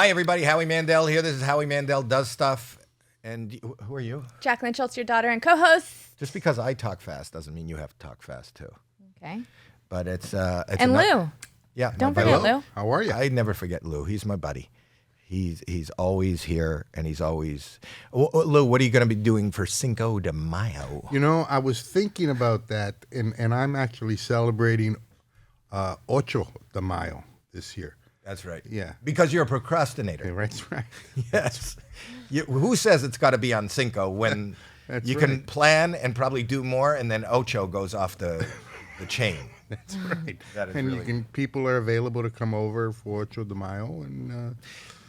Hi, everybody. Howie Mandel here. This is Howie Mandel Does Stuff. And who are you? Jacqueline Schultz, your daughter and co-host. Just because I talk fast doesn't mean you have to talk fast, too. Okay. But it's and Lou. Yeah. Don't forget Lou. How are you? I never forget Lou. He's my buddy. He's always here, and he's always... Lou, what are you going to be doing for Cinco de Mayo? You know, I was thinking about that, and I'm actually celebrating Ocho de Mayo this year. That's right. Yeah. Because you're a procrastinator. Okay, that's right. Yes. Who says it's got to be on Cinco when you can plan and probably do more, and then Ocho goes off the chain? That's right. That is and really... people are available to come over for Ocho de Mayo. And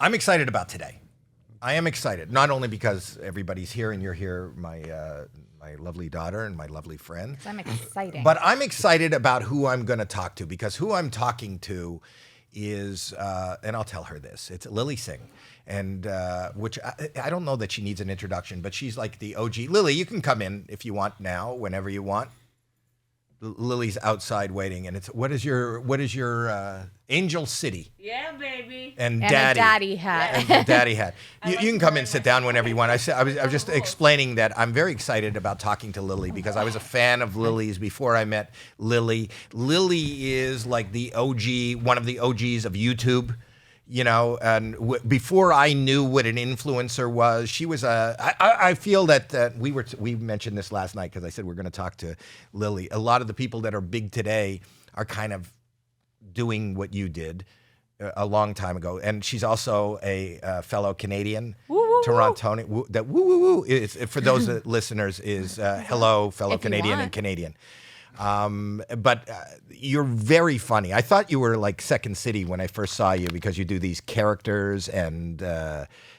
I'm excited about today. I am excited, not only because everybody's here and you're here, my lovely daughter and my lovely friend. I'm excited. But I'm excited about who I'm going to talk to, because who I'm talking to is, and I'll tell her this, it's Lilly Singh. And which I don't know that she needs an introduction, but she's like the OG. Lilly, you can come in if you want now, whenever you want. Lily's outside waiting, and it's what is your Angel City? Yeah, baby. And a daddy. daddy hat. And the daddy hat. You can come in, sit down whenever you want. I was just explaining that I'm very excited about talking to Lilly because I was a fan of Lily's before I met Lilly. Lilly is like the OG, one of the OGs of YouTube. You know, and before I knew what an influencer was, she was I feel that we mentioned this last night because I said we're going to talk to Lilly. A lot of the people that are big today are kind of doing what you did a long time ago, and she's also a fellow Canadian, Torontonian. That woo woo woo is, for those listeners, is hello, fellow Canadian and Canadian. But you're very funny. I thought you were like Second City when I first saw you because you do these characters and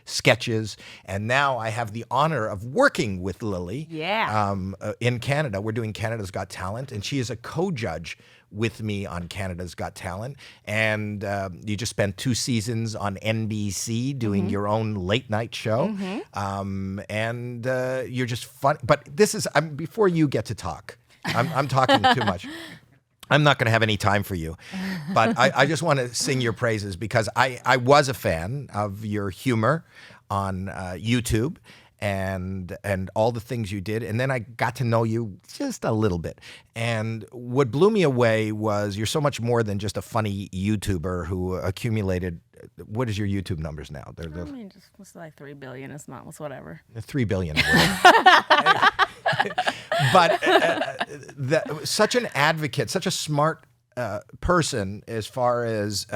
sketches. And now I have the honor of working with Lilly. Yeah. In Canada. We're doing Canada's Got Talent, and she is a co-judge with me on Canada's Got Talent. And you just spent 2 seasons on NBC doing your own late night show. And you're just fun. But this is, before you get to talk, I'm talking too much. I'm not going to have any time for you. But I just want to sing your praises because I was a fan of your humor on YouTube and all the things you did. And then I got to know you just a little bit. And what blew me away was you're so much more than just a funny YouTuber who accumulated. What is your YouTube numbers now? I mean, just it's like 3 billion. It's not. It's whatever. 3 billion. But such an advocate, such a smart person as far as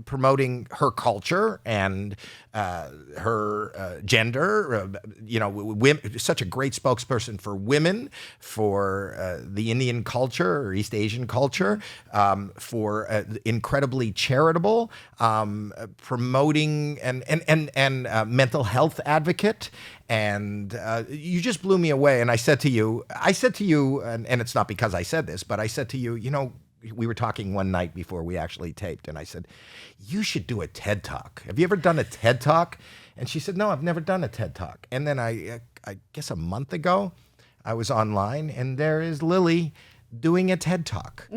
promoting her culture and her gender. You know, such a great spokesperson for women, for the Indian culture or East Asian culture, for incredibly charitable, promoting and mental health advocate. And you just blew me away. And I said to you, and it's not because I said this, but I said to you, you know, we were talking one night before we actually taped, and I said, you should do a TED Talk. Have you ever done a TED Talk? And she said, no, I've never done a TED Talk. And then I guess a month ago, I was online, and there is Lilly doing a TED Talk.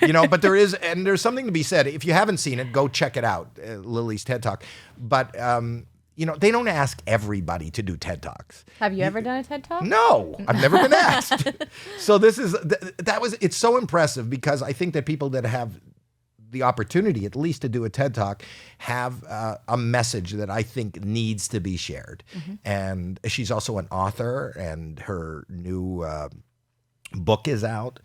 You know, but there's something to be said. If you haven't seen it, go check it out, Lily's TED Talk. But you know, they don't ask everybody to do TED Talks. Have you ever done a TED Talk? No, I've never been asked. So it's so impressive because I think that people that have the opportunity at least to do a TED Talk have a message that I think needs to be shared. And she's also an author, and her new book is out.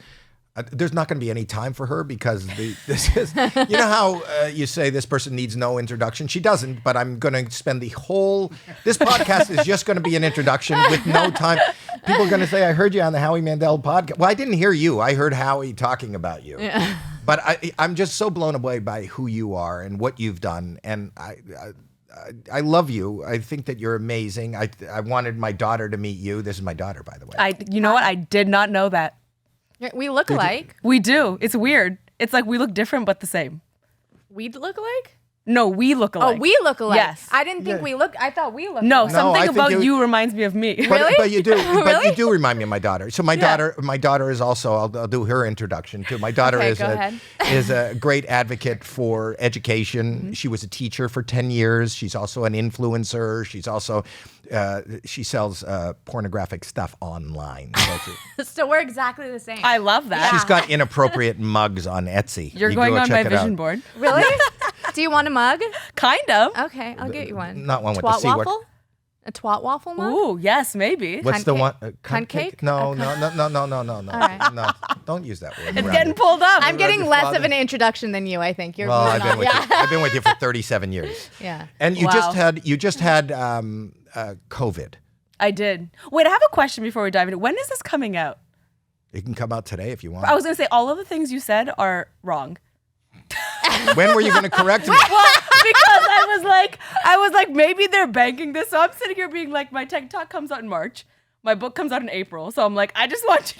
There's not going to be any time for her because this is, you know how you say this person needs no introduction? She doesn't, but I'm going to spend this podcast is just going to be an introduction with no time. People are going to say, I heard you on the Howie Mandel podcast. Well, I didn't hear you. I heard Howie talking about you. Yeah. But I'm just so blown away by who you are and what you've done. And I love you. I think that you're amazing. I wanted my daughter to meet you. This is my daughter, by the way. You know what? I did not know that. We look alike. We do. It's weird. It's like we look different but the same. We look alike? No, we look Oh, alike. we look alike. Yes. I didn't think we looked. I thought we looked No, alike. No, I something think about you- you reminds me of me. Really? But you do. But Really? you do remind me of my daughter. So my daughter is also. I'll do her introduction too. My daughter Okay, is go ahead. is a great advocate for education. She was a teacher for 10 years. She's also an influencer. She's also she sells pornographic stuff online. So we're exactly the same. I love that. She's got inappropriate mugs on Etsy. You're You going go on my check it out. vision board. Really? Do you want a mug? Kind of. Okay, I'll get you one. Not one with the Twat C word. waffle? A twat waffle mug? Ooh, yes, maybe. What's the Cunt one? Cunt cake? No, no. right. No, don't use that word. It's around getting here. pulled up. I'm getting your less father. of an introduction than you, I think. You're Well, moving I've been on. with Yeah. you. I've been with you for 37 years. Yeah. And you Wow. just had COVID. I did. Wait, I have a question before we dive into. When is this coming out? It can come out today if you want. I was gonna say all of the things you said are wrong. When were you going to correct me? Well, because I was like, maybe they're banking this. So I'm sitting here being like, my TikTok comes out in March, my book comes out in April. So I'm like, I just want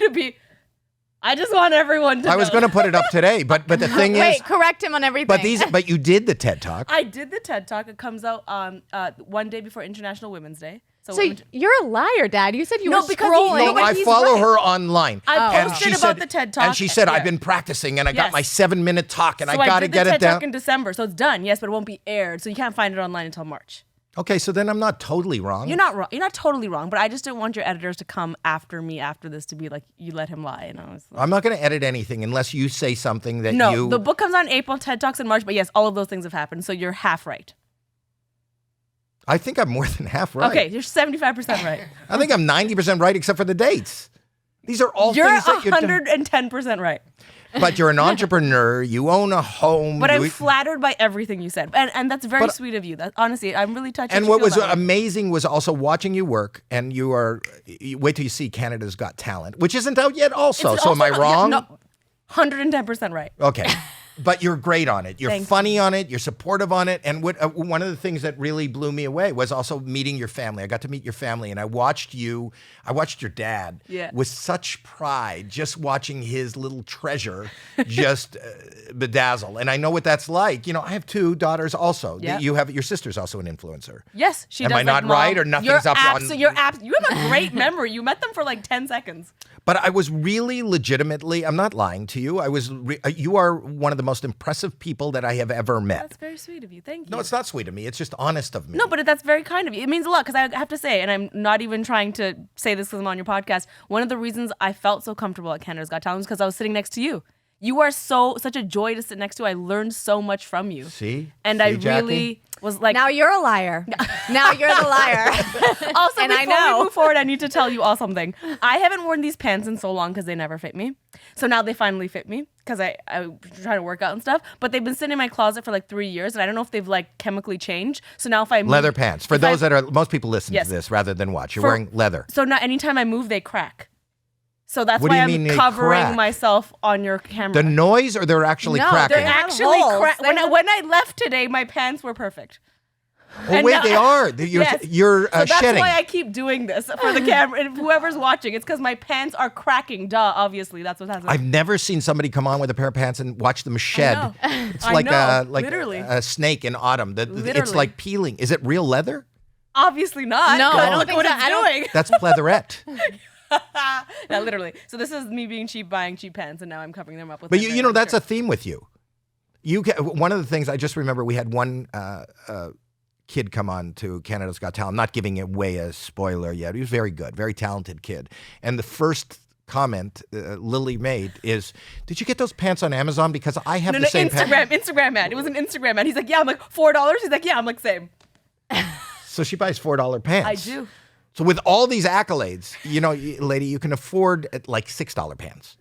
everyone to. I was know. going to put it up today, but the thing is, Wait, correct him on everything. but you did the TED Talk. I did the TED Talk. It comes out one day before International Women's Day. So you're a liar, Dad. You said you No, were because scrolling. No, but I he's follow right. her online. I And posted she about said- the TED Talk. And she said, Yeah. I've been practicing and I got Yes. my 7-minute talk and So I got to did get the it TED Talk down. in December, so it's done. Yes, but it won't be aired, so you can't find it online until March. Okay, so then I'm not totally wrong. You're not wrong. You're not totally wrong, but I just didn't want your editors to come after me after this to be like, you let him lie. And I was like, I'm not going to edit anything unless you say something that no, you... the book comes out in April, TED Talks in March, but yes, all of those things have happened, so you're half right. I think I'm more than half right. Okay, you're 75% right. I think I'm 90% right except for the dates. These are all You're things that you're doing. 110% right. But you're an entrepreneur. You own a home. But you- I'm flattered by everything you said. And that's very But- sweet of you. That, honestly, I'm really touched. And that you what feel was that way. amazing was also watching you work, and wait till you see Canada's Got Talent, which isn't out yet also. It's So am I also not- wrong? yeah, no, 110% right. Okay. But you're great on it. You're Thank funny on it. You're supportive on it. And one of the things that really blew me away was also meeting your family. I got to meet your family, and I watched your dad Yeah. with such pride, just watching his little treasure just bedazzle. And I know what that's like. You know, I have 2 daughters also. Yeah. Your sister's also an influencer. Yes, she Am does. I not like, Mom, right, or nothing's you're up on- You have a great memory. You met them for like 10 seconds. But I was really legitimately, I'm not lying to you. You are one of the most impressive people that I have ever met. That's very sweet of you. Thank you. No, it's not sweet of me. It's just honest of me. No, but that's very kind of you. It means a lot because I have to say, and I'm not even trying to say this because I'm on your podcast, one of the reasons I felt so comfortable at Canada's Got Talent was because I was sitting next to you. You are such a joy to sit next to. I learned so much from you. See? And See, I Jackie? really was like... Now you're a liar. Now you're the liar. Also, And I before know. we move forward, I need to tell you all something. I haven't worn these pants in so long because they never fit me. So now they finally fit me because I'm trying to work out and stuff. But they've been sitting in my closet for like 3 years, and I don't know if they've like chemically changed. So now if I move, Leather pants. For if those I- that are, most people listen Yes. to this rather than watch. You're For- wearing leather. So now anytime I move, they crack. So that's What do why you I'm mean they covering crack? myself on your camera. The noise, or they're actually No, cracking? they're They're have actually holes. crack. They When have- I left today, my pants were perfect. Oh, And wait, now- they are. You're, Yes. you're So that's shedding. why I keep doing this for the camera. And whoever's watching, it's because my pants are cracking. Duh, obviously, that's what happens. I've never seen somebody come on with a pair of pants and watch them shed. know. It's I like know, like literally. a snake in autumn. It's Literally. like peeling. Is it real leather? Obviously not. No, 'cause I don't look think what so. it's I don't- doing. That's pleatherette. Yeah, literally. So this is me being cheap, buying cheap pants, and now I'm covering them up with. But my you very know own that's a shirt. theme with you. One of the things I just remember, we had one kid come on to Canada's Got Talent. I'm not giving away a spoiler yet. He was very good, very talented kid. And the first comment Lilly made is, "Did you get those pants on Amazon? Because I have No, the same pants." Instagram ad. It was an Instagram ad. He's like, yeah. I'm like, $4. He's like, yeah. I'm like, same. So she buys $4 pants. I do. So with all these accolades, you know, lady, you can afford like $6 pants.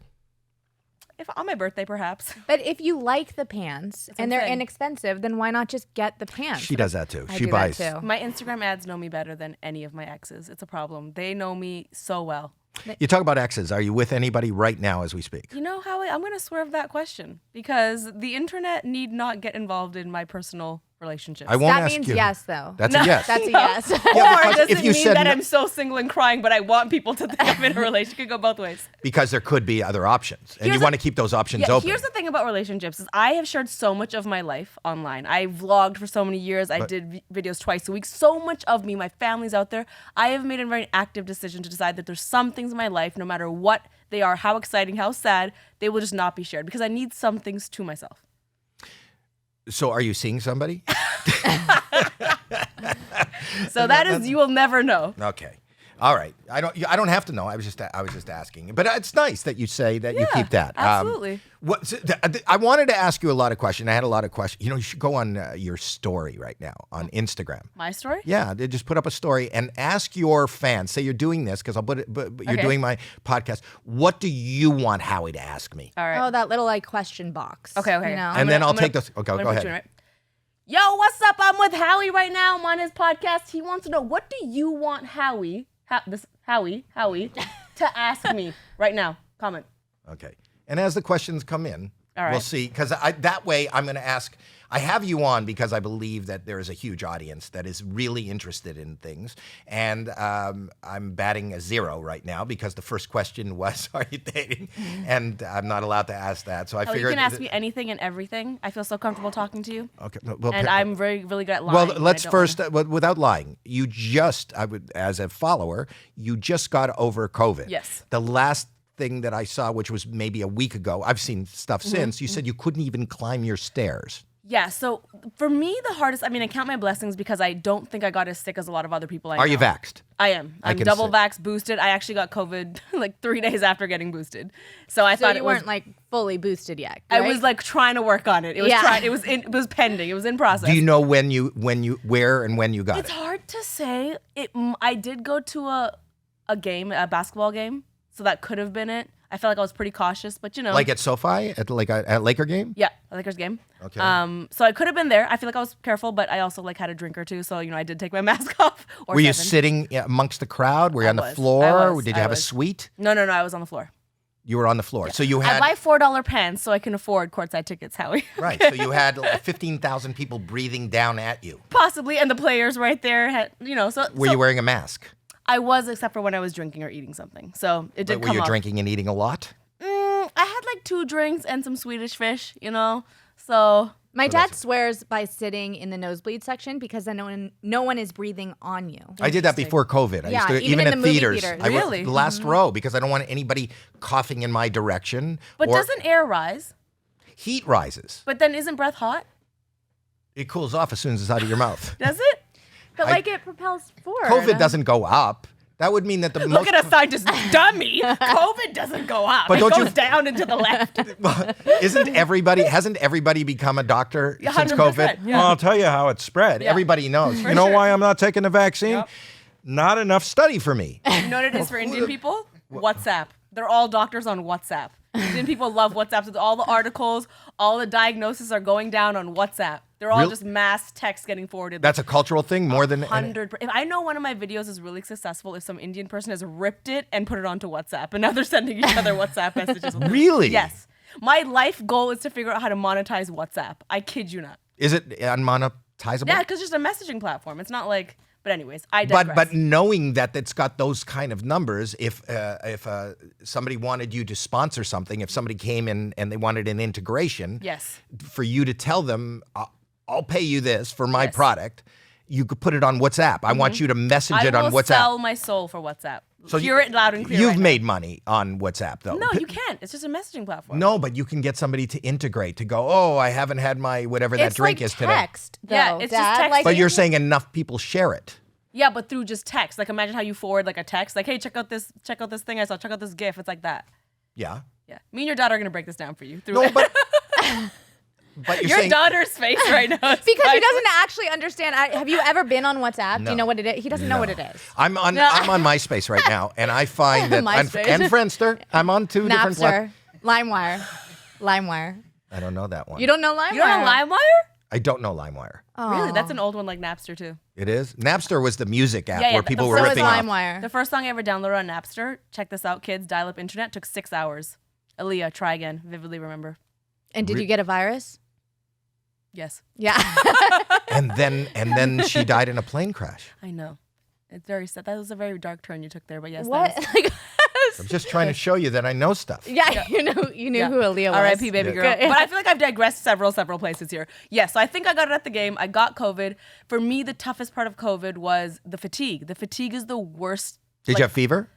If on my birthday, perhaps. But if you like the pants and they're insane. inexpensive, then why not just get the pants? She does that too. I She do buys. that too. My Instagram ads know me better than any of my exes. It's a problem. They know me so well. You talk about exes. Are you with anybody right now as we speak? You know, Howie, I'm going to swerve that question because the internet need not get involved in my personal relationships. I won't That ask means you. yes, though. That's a yes. That's a yes. Yeah, or because does if it you mean said that no- I'm so single and crying, but I want people to think I'm in a relationship? It could go both ways. Because there could be other options, and Here's you the- want to keep those options open. Here's the thing about relationships is I have shared so much of my life online. I vlogged for so many years. I did videos twice a week. So much of me, my family's out there. I have made a very active decision to decide that there's some things in my life, no matter what they are, how exciting, how sad, they will just not be shared because I need some things to myself. So, are you seeing somebody? So that is, you will never know. Okay. All right. I don't have to know. I was just asking. But it's nice that you say that you keep that. Absolutely. I wanted to ask you a lot of questions. I had a lot of questions. You should go on your story right now on Instagram. My story? Yeah, they just put up a story and ask your fans. Say you're doing this because I'll put it. But you're doing my podcast. What do you want Howie to ask me? All right. Oh, that little like question box. Okay. You know? And then I'll I'm gonna- take those. Okay, I'm go gonna ahead. put you in, right? Yo, what's up? I'm with Howie right now. I'm on his podcast. He wants to know, what do you want Howie to ask me right now? Comment. Okay. And as the questions come in, All right. we'll see. Because that way I'm going to ask. I have you on because I believe that there is a huge audience that is really interested in things. And I'm batting a 0 right now because the first question was, are you dating? And I'm not allowed to ask that. So I Oh, figured. you can ask me anything and everything. I feel so comfortable talking to you. Okay. Well, And I'm really good at lying. well, when let's I don't first, wanna. without lying, as a follower, you just got over COVID. Yes. The last thing that I saw, which was maybe a week ago, I've seen stuff Mm-hmm. since, you said you couldn't even climb your stairs. Yeah, so for me, the hardest, I count my blessings because I don't think I got as sick as a lot of other people I know. Are you vaxxed? I am. I'm can double see. vaxxed, boosted. I actually got COVID like 3 days after getting boosted. So I So thought you it was, weren't like fully boosted yet. I right? was like trying to work on it. It was Yeah. it was pending. It was in process. Do you know where and when you got It's it? hard to say. I did go to a basketball game, so that could have been it. I felt like I was pretty cautious, but Like at SoFi, at a Laker game? yeah, a Lakers game. Okay. So I could have been there. I feel like I was careful, but I also like had a drink or two, so I did take my mask off. Or Were you 7. sitting amongst the crowd? Were you I on the was. floor? I was. Did you I have a was. suite? No, I was on the floor. You were on the floor. So you I had buy $4 pants so I can afford courtside tickets, Howie. right. So you had 15,000 people breathing down at you. Possibly, and the players right there had, Were you wearing a mask? I was, except for when I was drinking or eating something. So it did Were come you off. drinking and eating a lot? I had like 2 drinks and some Swedish fish, So My dad swears by sitting in the nosebleed section because then no one is breathing on you. I did that before COVID. I used Yeah, to, even in at the movie theaters. theaters. I Really? the last row because I don't want anybody coughing in my direction. But or doesn't air rise? heat rises? But then isn't breath hot? It cools off as soon as it's out of your mouth. Does it? But like it propels forward. COVID doesn't go up. That would mean that the Look most. at a scientist dummy. COVID doesn't go up. But It don't goes you- down and to the left. Hasn't everybody become a doctor since 100%, COVID? yeah. Well, I'll tell you how it spread. Yeah. Everybody knows. You know sure. why I'm not taking the vaccine? Yep. Not enough study for me. You know what it is for Indian people? WhatsApp. They're all doctors on WhatsApp. Indian people love WhatsApp. So all the articles, all the diagnoses are going down on WhatsApp. They're all Real- just mass text getting forwarded. That's a cultural thing more than. 100. If I know one of my videos is really successful, if some Indian person has ripped it and put it onto WhatsApp, and now they're sending each other WhatsApp messages. Really? Yes. My life goal is to figure out how to monetize WhatsApp. I kid you not. Is it unmonetizable? Yeah, because it's just a messaging platform. It's not like. But anyways, I digress. But knowing that it's got those kind of numbers, if somebody wanted you to sponsor something, if somebody came in and they wanted an integration, yes. for you to tell them, I'll pay you this for my Yes. product, you could put it on WhatsApp. I want you to message it I on will WhatsApp. sell my soul for WhatsApp. So Hear it loud and clear. You've right now. made money on WhatsApp, though. No, you can't. It's just a messaging platform. No, but you can get somebody to integrate, to go, oh, I haven't had my whatever that It's drink like is today. text, though, Yeah, it's just Dad. text. Like, But you're saying enough people share it. Yeah, but through just text. Like imagine how you forward like a text, like, hey, check out this thing I saw, check out this GIF. It's like that. Yeah. Yeah. Me and your daughter are gonna break this down for you. Through No, but but you're your saying daughter's face right now. is because he priceless. doesn't actually understand. Have you ever been on WhatsApp? Do No. you know what it is? He doesn't know what it is. I'm on MySpace right now, and I find that MySpace. and Friendster. I'm on 2 different Napster, LimeWire. I don't know that one. You don't know LimeWire? You don't know LimeWire? I don't know LimeWire. Really? That's an old one like Napster too. It is. Napster was the music app Yeah, where but people so were So is ripping off. LimeWire. The first song I ever downloaded on Napster, check this out, kids, dial-up internet, took 6 hours. Aaliyah, Try Again, vividly remember. And did you get a virus? Yes, Yeah. And then she died in a plane crash. I know. It's very sad. That was a very dark turn you took there, but yes. What? That is- Like, I'm just trying to show you that I know stuff. yeah, you knew who Aaliyah was. R.I.P. baby girl. Good. But I feel like I've digressed several places here. Yes, so I think I got it at the game. I got COVID. For me, the toughest part of COVID was the fatigue. The fatigue is the worst. Did you have fever?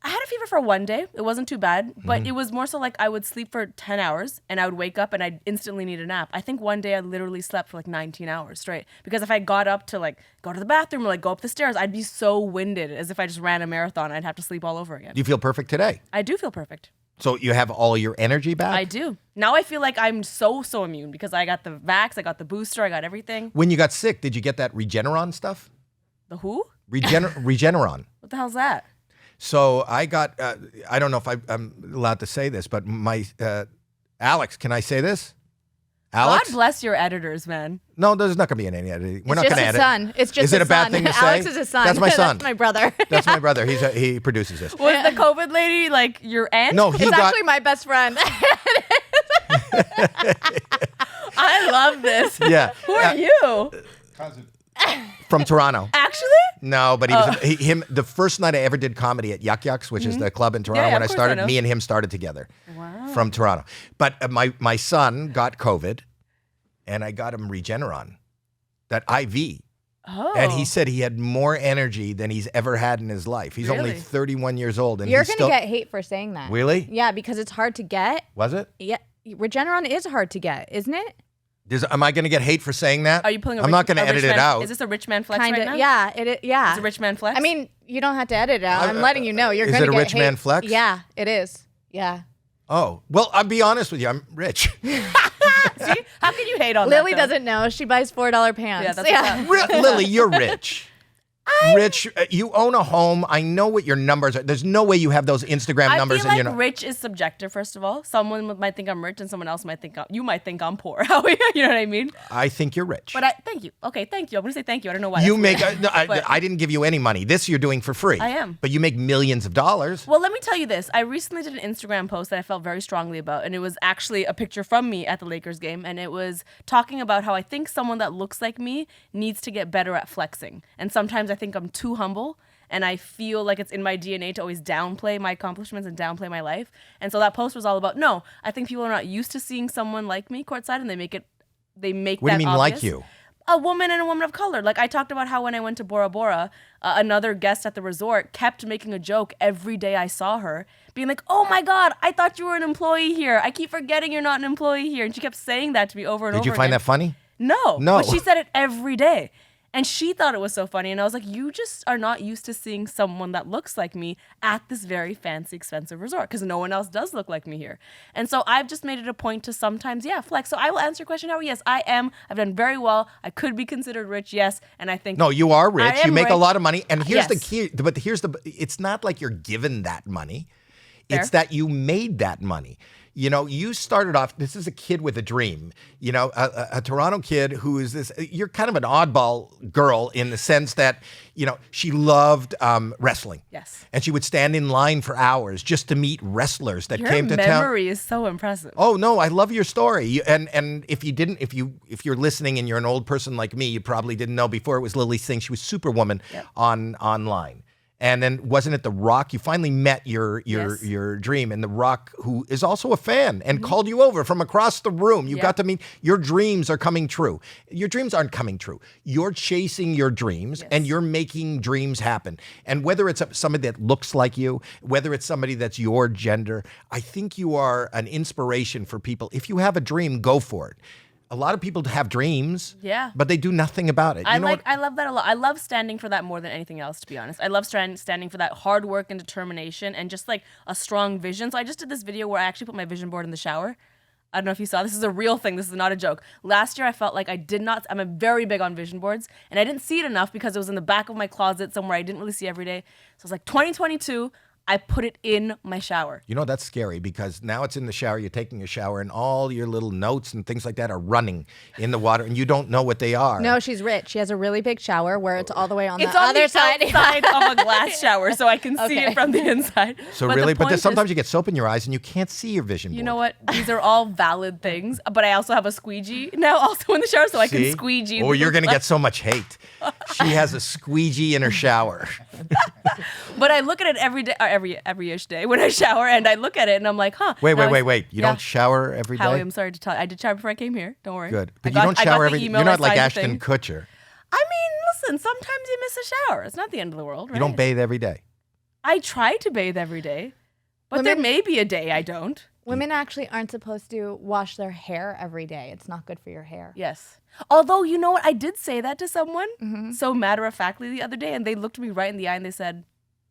I had a fever for one day. It wasn't too bad, but it was more so like I would sleep for 10 hours and I would wake up and I'd instantly need a nap. I think one day I literally slept for like 19 hours straight because if I got up to like go to the bathroom or like go up the stairs, I'd be so winded as if I just ran a marathon. I'd have to sleep all over again. Do you feel perfect today? I do feel perfect. So you have all your energy back? I do. Now I feel like I'm so immune because I got the vax, I got the booster, I got everything. When you got sick, did you get that Regeneron stuff? The who? Regeneron. What the hell's that? So I got, I don't know if I'm allowed to say this, but my, Alex, can I say this? Alex? God bless your editors, man. No, there's not going to be any editing. We're It's not just going to his edit. son. It's just Is it his a bad son. thing to say? Alex is his son. That's my son. That's my brother. That's my brother. He produces this. Was the COVID lady like your aunt? No, he He's got, actually my best friend. I love this. yeah. Who are you? From Toronto. Actually? No, but he was him. The first night I ever did comedy at Yuck Yucks, which is the club in Toronto. Yeah, When of I course I started, know. me and him started together. Wow. From Toronto. But my son got COVID, and I got him Regeneron, that IV. Oh. And he said he had more energy than he's ever had in his life. He's only Really? 31 years old, and You're he's going still. to get hate for saying that. Really? Yeah, because it's hard to get. Was it? Yeah. Regeneron is hard to get, isn't it? Am I going to get hate for saying that? Are you pulling a I'm rich- not going to a edit rich it man- out. Is this a rich man flex Kind right of. now? Yeah. Yeah. It's a rich man flex? I mean, you don't have to edit it out. I'm letting you know. You're is going to it a get rich man hate. flex? Yeah, it is. Yeah. Oh, well, I'll be honest with you. I'm rich. See? How can you hate on Lily that? though? doesn't know. She buys $4 pants. Yeah, that's what's up. Lily, you're rich. Rich, you own a home. I know what your numbers are. There's no way you have those Instagram numbers. I feel like and you're not. rich is subjective, first of all. Someone might think I'm rich and someone else might think you might think I'm poor. Howie, you know what I mean? I think you're rich. But thank you. Okay, thank you. I'm going to say thank you. I don't know why. You That's make. weird. No, But- I didn't give you any money. This you're doing for free. I am. But you make millions of dollars. Well, let me tell you this. I recently did an Instagram post that I felt very strongly about, and it was actually a picture from me at the Lakers game, and it was talking about how I think someone that looks like me needs to get better at flexing. And sometimes I think I'm too humble, and I feel like it's in my DNA to always downplay my accomplishments and downplay my life. And so that post was all about, no, I think people are not used to seeing someone like me courtside, and they make What that do you mean, obvious. like you? A woman and a woman of color. Like I talked about how when I went to Bora Bora, another guest at the resort kept making a joke every day I saw her, being like, "Oh my God, I thought you were an employee here. I keep forgetting you're not an employee here." And she kept saying that to me over and over Did you again. find that funny? No. No. But she said it every day. And she thought it was so funny. And I was like, you just are not used to seeing someone that looks like me at this very fancy, expensive resort because no one else does look like me here. And so I've just made it a point to sometimes, flex. So I will answer your question, Howie. Yes, I am. I've done very well. I could be considered rich, yes. And I think No, you are rich. I am You make a rich. lot of money. And here's the Yes. key. But it's not like you're given that money. It's Fair. that you made that money. You know, you started off, this is a kid with a dream, you know, a Toronto kid who is you're kind of an oddball girl in the sense that, you know, she loved wrestling. Yes. And she would stand in line for hours just to meet wrestlers that your came to town. memory is so impressive. Oh no, I love your story. And if you're listening and you're an old person like me, you probably didn't know before it was Lilly Singh. She was Superwoman online. And then wasn't it The Rock? You finally met your dream, and The Rock, who is also a fan, and called you over from across the room. You got to meet. Your dreams are coming true. Your dreams aren't coming true. You're chasing your dreams, and you're making dreams happen. And whether it's somebody that looks like you, whether it's somebody that's your gender, I think you are an inspiration for people. If you have a dream, go for it. A lot of people have dreams, but they do nothing about it. I You know what? I love that a lot. I love standing for that more than anything else, to be honest. I love standing for that hard work and determination and just like a strong vision. So I just did this video where I actually put my vision board in the shower. I don't know if you saw. This is a real thing. This is not a joke. Last year, I felt like I'm a very big on vision boards, and I didn't see it enough because it was in the back of my closet somewhere I didn't really see every day. So I was like, 2022, I put it in my shower. You know, that's scary because now it's in the shower, you're taking a shower, and all your little notes and things like that are running in the water, and you don't know what they are. No, she's rich. She has a really big shower where it's all the way on It's the on other the side. outside of a glass shower, so I can see Okay. it from the inside. So But really, the but point there's is- sometimes you get soap in your eyes and you can't see your vision board. You know what? These are all valid things, but I also have a squeegee now also in the shower, so I See? can squeegee. Oh, the you're going to glass. get so much hate. She has a squeegee in her shower. But I look at it every day, or every-ish day when I shower, and I look at it and I'm like, huh. Wait. Now You yeah. don't shower every day? Howie, I'm sorry to tell you. I did shower before I came here. Don't worry. Good. I But got- you don't I got shower the every email, You're not I like signed the Ashton thing. Kutcher. I mean, listen, sometimes you miss a shower. It's not the end of the world, right? You don't bathe every day. I try to bathe every day, but there Women- may be a day I don't. Women actually aren't supposed to wash their hair every day. It's not good for your hair. Yes. Although, you know what? I did say that to someone so matter-of-factly the other day, and they looked me right in the eye and they said,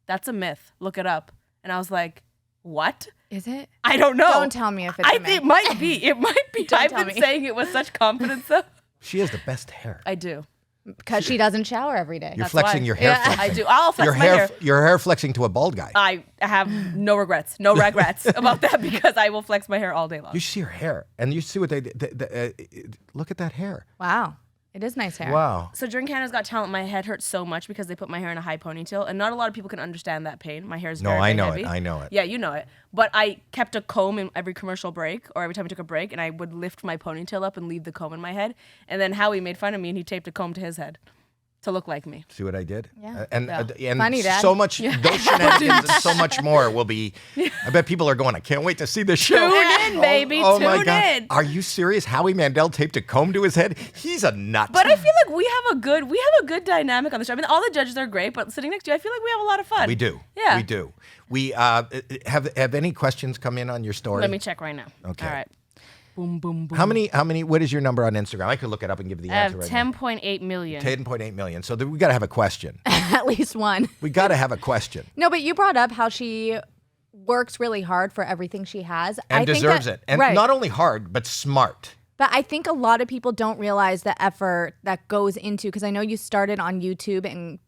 that's a myth. Look it up. And I was like, what? Is it? I don't know. Don't tell me if it's I a think it myth. might be. It might be. Don't I've tell been me. saying it with such confidence, though. She has the best hair. I do. Because she doesn't shower every day. You're That's flexing why. your hair. Yeah. flexing. I do. I'll flex Your my hair. Your hair flexing to a bald guy. I have no regrets about that because I will flex my hair all day long. You see her hair, and you see what they look at that hair. Wow. It is nice hair. Wow. So during Canada's Got Talent, my head hurt so much because they put my hair in a high ponytail, and not a lot of people can understand that pain. My hair is No, very, I very know heavy. it. I know it. Yeah, you know it. But I kept a comb in every commercial break, or every time I took a break, and I would lift my ponytail up and leave the comb in my head. And then Howie made fun of me, and he taped a comb to his head to look like me. See what I did? Yeah. And Funny, Dad. so much, those shenanigans and so much more will be, I bet people are going, I can't wait to see this show. Tune in, baby. Oh my Tune God. in. Are you serious? Howie Mandel taped a comb to his head? He's a nut. But I feel like we have a good dynamic on the show. I mean, all the judges are great, but sitting next to you, I feel like we have a lot of fun. We do. Yeah. We do. We have any questions come in on your story? Let me check right now. Okay. All right. Boom, boom, boom. How many, what is your number on Instagram? I could look it up and give you the I have answer right now. 10.8 million. 10.8 million. So we got to have a question. At least one. We got to have a question. No, but you brought up how she works really hard for everything she has. And I think deserves that- it. And right. not only hard, but smart. But I think a lot of people don't realize the effort that goes into, because I know you started on YouTube and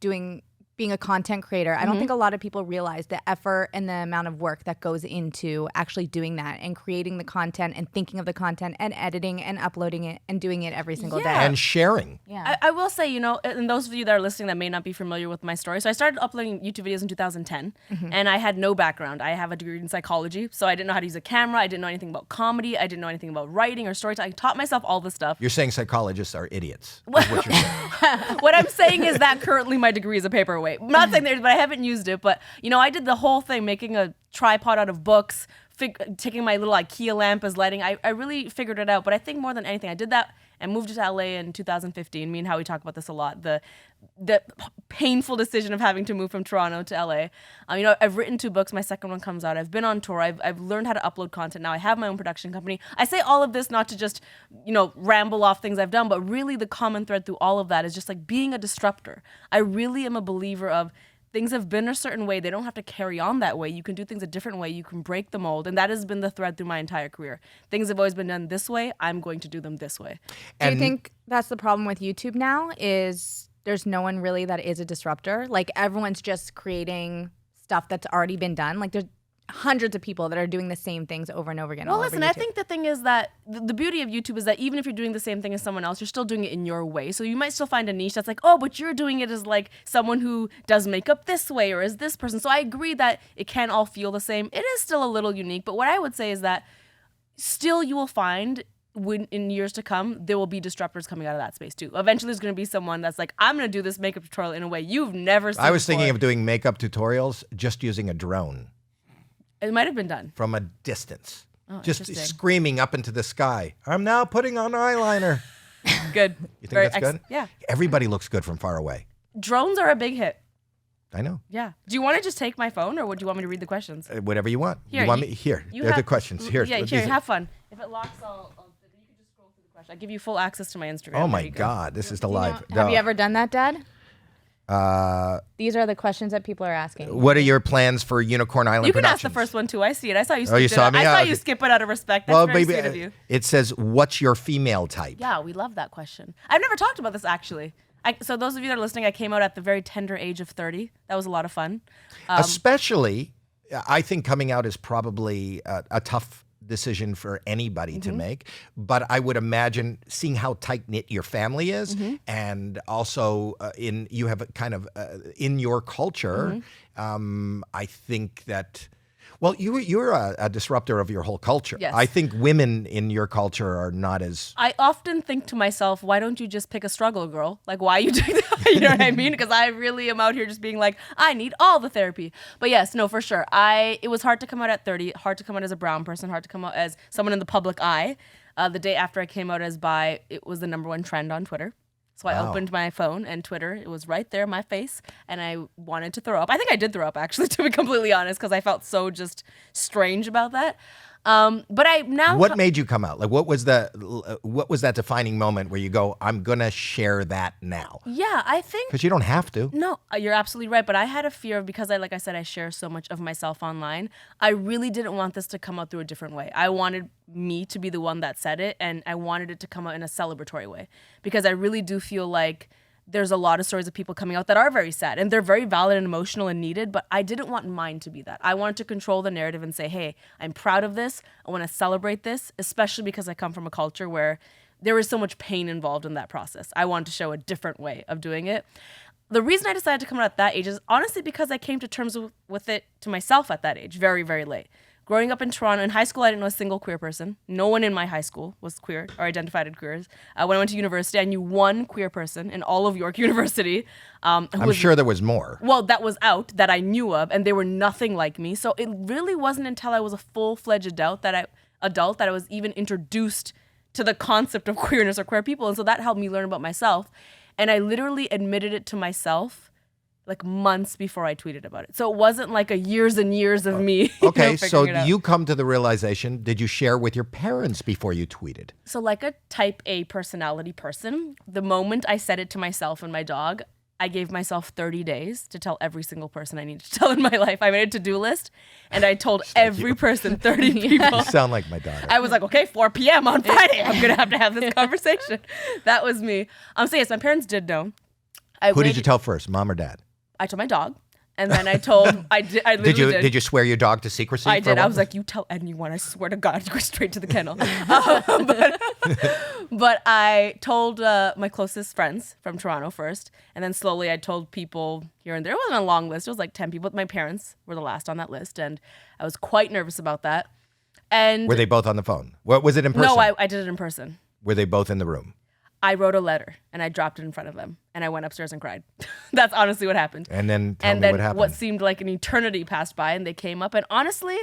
being a content creator. I don't think a lot of people realize the effort and the amount of work that goes into actually doing that and creating the content and thinking of the content and editing and uploading it and doing it every single day. And sharing. Yeah. I will say, and those of you that are listening that may not be familiar with my story, so I started uploading YouTube videos in 2010, and I had no background. I have a degree in psychology, so I didn't know how to use a camera. I didn't know anything about comedy. I didn't know anything about writing or storytelling. I taught myself all this stuff. You're saying psychologists are idiots. Is what you're saying. What I'm saying is that currently my degree is a paperweight. I'm not saying that, but I haven't used it. But, I did the whole thing, making a tripod out of books, taking my little IKEA lamp as lighting. I really figured it out. But I think more than anything, I did that and moved to LA in 2015. Me and Howie talk about this a lot. The painful decision of having to move from Toronto to LA. I've written 2 books. My second one comes out. I've been on tour. I've learned how to upload content now. I have my own production company. I say all of this not to just, ramble off things I've done, but really the common thread through all of that is just like being a disruptor. I really am a believer of things have been a certain way. They don't have to carry on that way. You can do things a different way. You can break the mold. And that has been the thread through my entire career. Things have always been done this way. I'm going to do them this way. Do you think that's the problem with YouTube now is there's no one really that is a disruptor? Like everyone's just creating stuff that's already been done. Like there's hundreds of people that are doing the same things over and over again. Well, all over listen, I YouTube. think the thing is that the beauty of YouTube is that even if you're doing the same thing as someone else, you're still doing it in your way. So you might still find a niche that's like, oh, but you're doing it as like someone who does makeup this way or as this person. So I agree that it can all feel the same. It is still a little unique. But what I would say is that still you will find when in years to come, there will be disruptors coming out of that space too. Eventually there's going to be someone that's like, I'm going to do this makeup tutorial in a way you've never seen I was thinking before. of doing makeup tutorials just using a drone It might have been done. from a distance. Oh, Just interesting. screaming up into the sky. I'm now putting on eyeliner. Good. You think that's good? Yeah. Everybody looks good from far away. Drones are a big hit. I know. Yeah. Do you want to just take my phone, or would you want me to read the questions? Whatever you want. Here, you want you- me here? You They're the have- questions. Here. Yeah, these here. are- Have fun. If it locks, you can just scroll through the question. I give you full access to my Instagram. Oh There my you go. God! This is the live. Have you ever done that, Dad? Uh, These are the questions that people are asking. what are your plans for Unicorn Island You can ask the Productions? first one too. I see it. I saw you. Oh, you skip saw it. me? I Yeah, saw okay. you skip it out of respect. That's Well, very baby, sweet of you. it says, "What's your female type?" Yeah, we love that question. I've never talked about this actually. So those of you that are listening, I came out at the very tender age of 30. That was a lot of fun. Especially I think coming out is probably a tough decision for anybody to make, but I would imagine seeing how tight knit your family is, and also you have a kind of in your culture. I think that. Well, you're a disruptor of your whole culture. Yes. I think women in your culture are not as. I often think to myself, why don't you just pick a struggle, girl? Like, why are you doing that? You know what I mean? Because I really am out here just being like, I need all the therapy. But yes, no, for sure. It was hard to come out at 30, hard to come out as a brown person, hard to come out as someone in the public eye. The day after I came out as bi, it was the #1 trend on Twitter. So I opened my phone and Twitter, it was right there in my face, and I wanted to throw up. I think I did throw up, actually, to be completely honest, because I felt so just strange about that. But I now... What made you come out? Like, what was that defining moment where you go, I'm going to share that now? Yeah, I think... Because you don't have to. No, you're absolutely right. But I had a fear of, because like I said, I share so much of myself online. I really didn't want this to come out through a different way. I wanted me to be the one that said it, and I wanted it to come out in a celebratory way. Because I really do feel like there's a lot of stories of people coming out that are very sad, and they're very valid and emotional and needed, but I didn't want mine to be that. I wanted to control the narrative and say, hey, I'm proud of this. I want to celebrate this, especially because I come from a culture where there is so much pain involved in that process. I wanted to show a different way of doing it. The reason I decided to come out at that age is honestly because I came to terms with it to myself at that age, very, very late. Growing up in Toronto, in high school, I didn't know a single queer person. No one in my high school was queer or identified as queer. When I went to university, I knew one queer person in all of York University. I'm sure there was more. Well, that was out that I knew of, and they were nothing like me. So it really wasn't until I was a full-fledged adult that I was even introduced to the concept of queerness or queer people. And so that helped me learn about myself. And I literally admitted it to myself like months before I tweeted about it. So it wasn't like a years and years of me. Okay, so you come to the realization, did you share with your parents before you tweeted? So like a type A personality person, the moment I said it to myself and my dog, I gave myself 30 days to tell every single person I needed to tell in my life. I made a to-do list, and I told every person, 30 people. You sound like my daughter. I was like, okay, 4 p.m. on Friday, I'm going to have this conversation. That was me. So yes, my parents did know. Who did you tell first, mom or dad? I told my dog, and then I told, I literally did. Did you swear your dog to secrecy? I did. I was like, you tell anyone, I swear to God, you go straight to the kennel. But I told my closest friends from Toronto first, and then slowly I told people here and there. It wasn't a long list. It was like 10 people. My parents were the last on that list, and I was quite nervous about that. And were they both on the phone? What was it in person? No, I did it in person. Were they both in the room? I wrote a letter and I dropped it in front of them, and I went upstairs and cried. That's honestly what happened. And then tell me what happened. What seemed like an eternity passed by, and they came up, and honestly,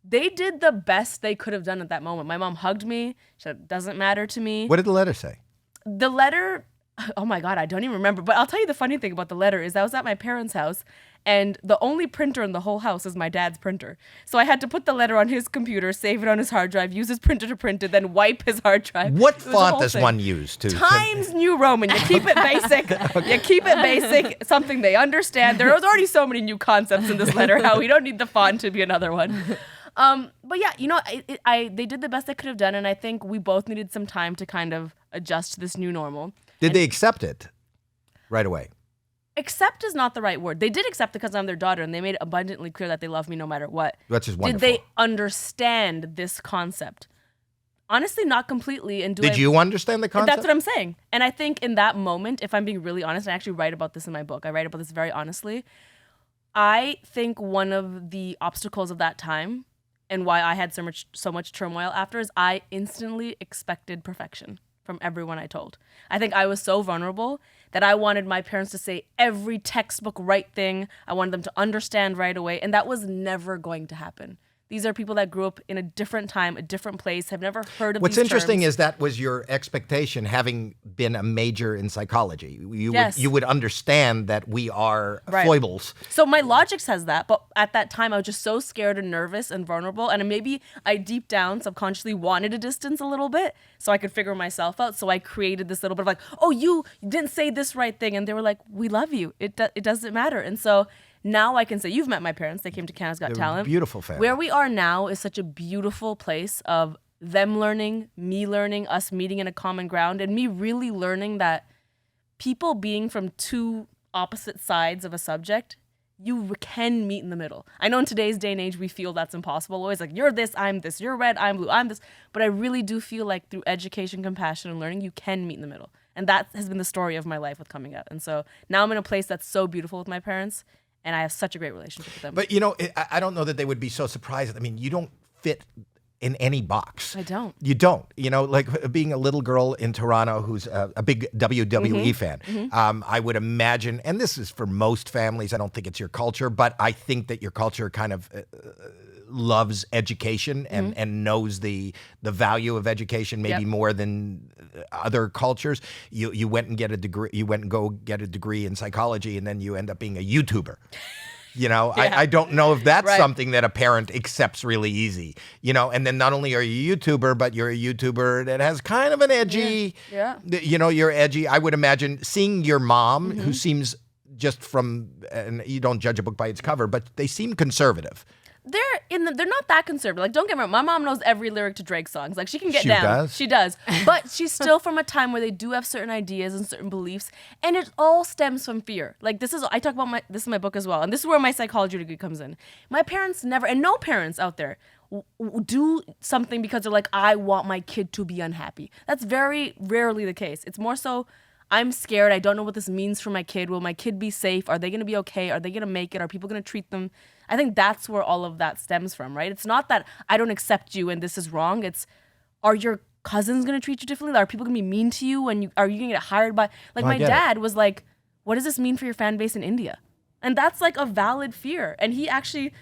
they did the best they could have done at that moment. My mom hugged me. She said, doesn't matter to me. What did the letter say? The letter, oh my God, I don't even remember. But I'll tell you the funny thing about the letter is I was at my parents' house, and the only printer in the whole house is my dad's printer. So I had to put the letter on his computer, save it on his hard drive, use his printer to print it, then wipe his hard drive. What font does one use? Times New Roman. You keep it basic. Okay. You keep it basic, something they understand. There was already so many new concepts in this letter, how we don't need the font to be another one. But yeah, you know, they did the best they could have done, and I think we both needed some time to kind of adjust to this new normal. Did they accept it right away? Accept is not the right word. They did accept it because I'm their daughter, and they made it abundantly clear that they love me no matter what. That's just wonderful. Did they understand this concept? Honestly, not completely. And did you understand the concept? That's what I'm saying. And I think in that moment, if I'm being really honest, I actually write about this in my book. I write about this very honestly. I think one of the obstacles of that time and why I had so much turmoil after is I instantly expected perfection from everyone I told. I think I was so vulnerable that I wanted my parents to say every textbook right thing. I wanted them to understand right away, and that was never going to happen. These are people that grew up in a different time, a different place, have never heard of What's these interesting terms. is that was your expectation, having been a major in psychology. Yes. You would understand that we are Right. foibles. So my logic says that, but at that time I was just so scared and nervous and vulnerable, and maybe I deep down subconsciously wanted to distance a little bit so I could figure myself out. So I created this little bit of like, oh, you didn't say this right thing, and they were like, we love you. It doesn't matter. And so now I can say, you've met my parents. They came to Canada's Got They're Talent. beautiful family. Where we are now is such a beautiful place of them learning, me learning, us meeting in a common ground, and me really learning that people being from two opposite sides of a subject, you can meet in the middle. I know in today's day and age, we feel that's impossible. Always like, you're this, I'm this, you're red, I'm blue, I'm this. But I really do feel like through education, compassion, and learning, you can meet in the middle. And that has been the story of my life with coming out. And so now I'm in a place that's so beautiful with my parents, and I have such a great relationship with them. But, you know, I don't know that they would be so surprised. I mean, you don't fit in any box. I don't. You don't. You know, like being a little girl in Toronto who's a big WWE fan, I would imagine, and this is for most families, I don't think it's your culture, but I think that your culture kind of loves education and knows the value of education maybe more than other cultures. You went and get a degree. You went and go get a degree in psychology, and then you end up being a YouTuber. You know, I don't know if that's something that a parent accepts really easy. You know, and then not only are you a YouTuber, but you're a YouTuber that has kind of an edgy. You know, you're edgy. I would imagine seeing your mom, who seems just from, and you don't judge a book by its cover, but they seem conservative. They're not that conservative. Like, don't get me wrong, my mom knows every lyric to Drake songs. Like, she can get She down. does? She does. But she's still from a time where they do have certain ideas and certain beliefs, and it all stems from fear. Like, I talk about this in my book as well, and this is where my psychology degree comes in. My parents never, and no parents out there do something because they're like, I want my kid to be unhappy. That's very rarely the case. It's more so, I'm scared. I don't know what this means for my kid. Will my kid be safe? Are they going to be okay? Are they going to make it? Are people going to treat them? I think that's where all of that stems from, right? It's not that I don't accept you and this is wrong. It's, are your cousins going to treat you differently? Are people going to be mean to you? And are you going to get hired by... Like, my dad was like, what does this mean for your fan base in India? And that's like a valid fear. And he actually,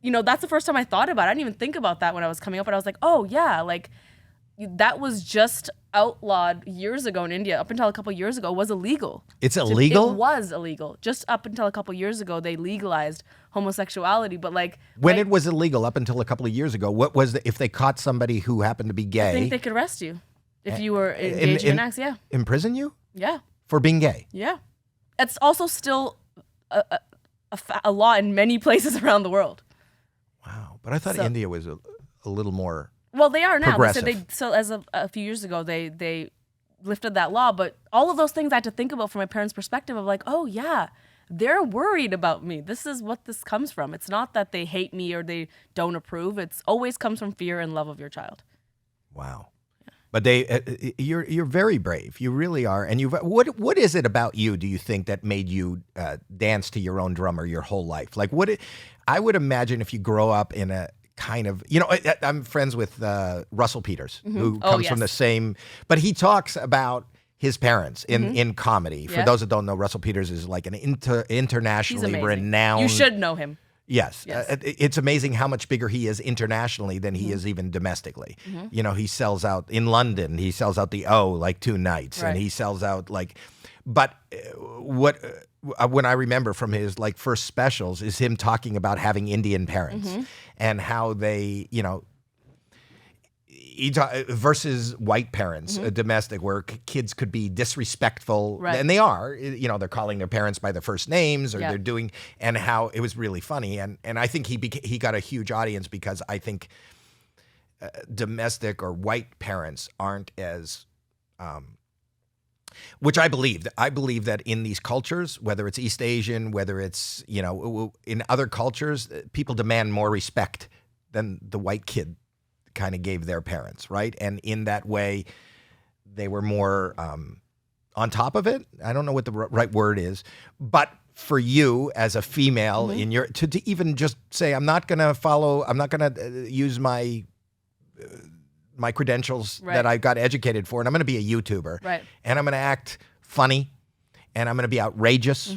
you know, that's the first time I thought about it. I didn't even think about that when I was coming up. But I was like, oh, yeah, like... that was just outlawed years ago in India. Up until a couple years ago, it was illegal. It's illegal? It was illegal. Just up until a couple years ago, they legalized homosexuality. But like, when it was illegal up until a couple of years ago, what was if they caught somebody who happened to be gay? I think they could arrest you if you were engaging in acts. Yeah. Imprison you? Yeah. For being gay? Yeah. It's also still a law in many places around the world. Wow. But I thought India was a little more... Well, they are now. Progressive. So as of a few years ago, they lifted that law. But all of those things I had to think about from my parents' perspective of like, oh, yeah, they're worried about me. This is what this comes from. It's not that they hate me or they don't approve. It's always comes from fear and love of your child. Wow. But you're very brave. You really are. And what is it about you, do you think, that made you dance to your own drummer your whole life? Like, I would imagine if you grow up in a kind of, you know, I'm friends with Russell Peters, who comes from the same, but he talks about his parents in comedy. For those that don't know, Russell Peters is like an internationally renowned. You should know him. Yes. It's amazing how much bigger he is internationally than he is even domestically. You know, he sells out in London. He sells out the O like 2 nights, and he sells out like. But when I remember from his like first specials is him talking about having Indian parents and how they, you know, versus white parents, domestic, where kids could be disrespectful, and they are, you know, they're calling their parents by their first names, or they're doing, and how it was really funny, and I think he got a huge audience because I think domestic or white parents aren't as, which I believe. I believe that in these cultures, whether it's East Asian, whether it's, you know, in other cultures, people demand more respect than the white kid kind of gave their parents, right? And in that way, they were more on top of it. I don't know what the right word is, but for you as a female in your to even just say, I'm not going to use my credentials that I got educated for, and I'm going to be a YouTuber, and I'm going to act funny, and I'm going to be outrageous.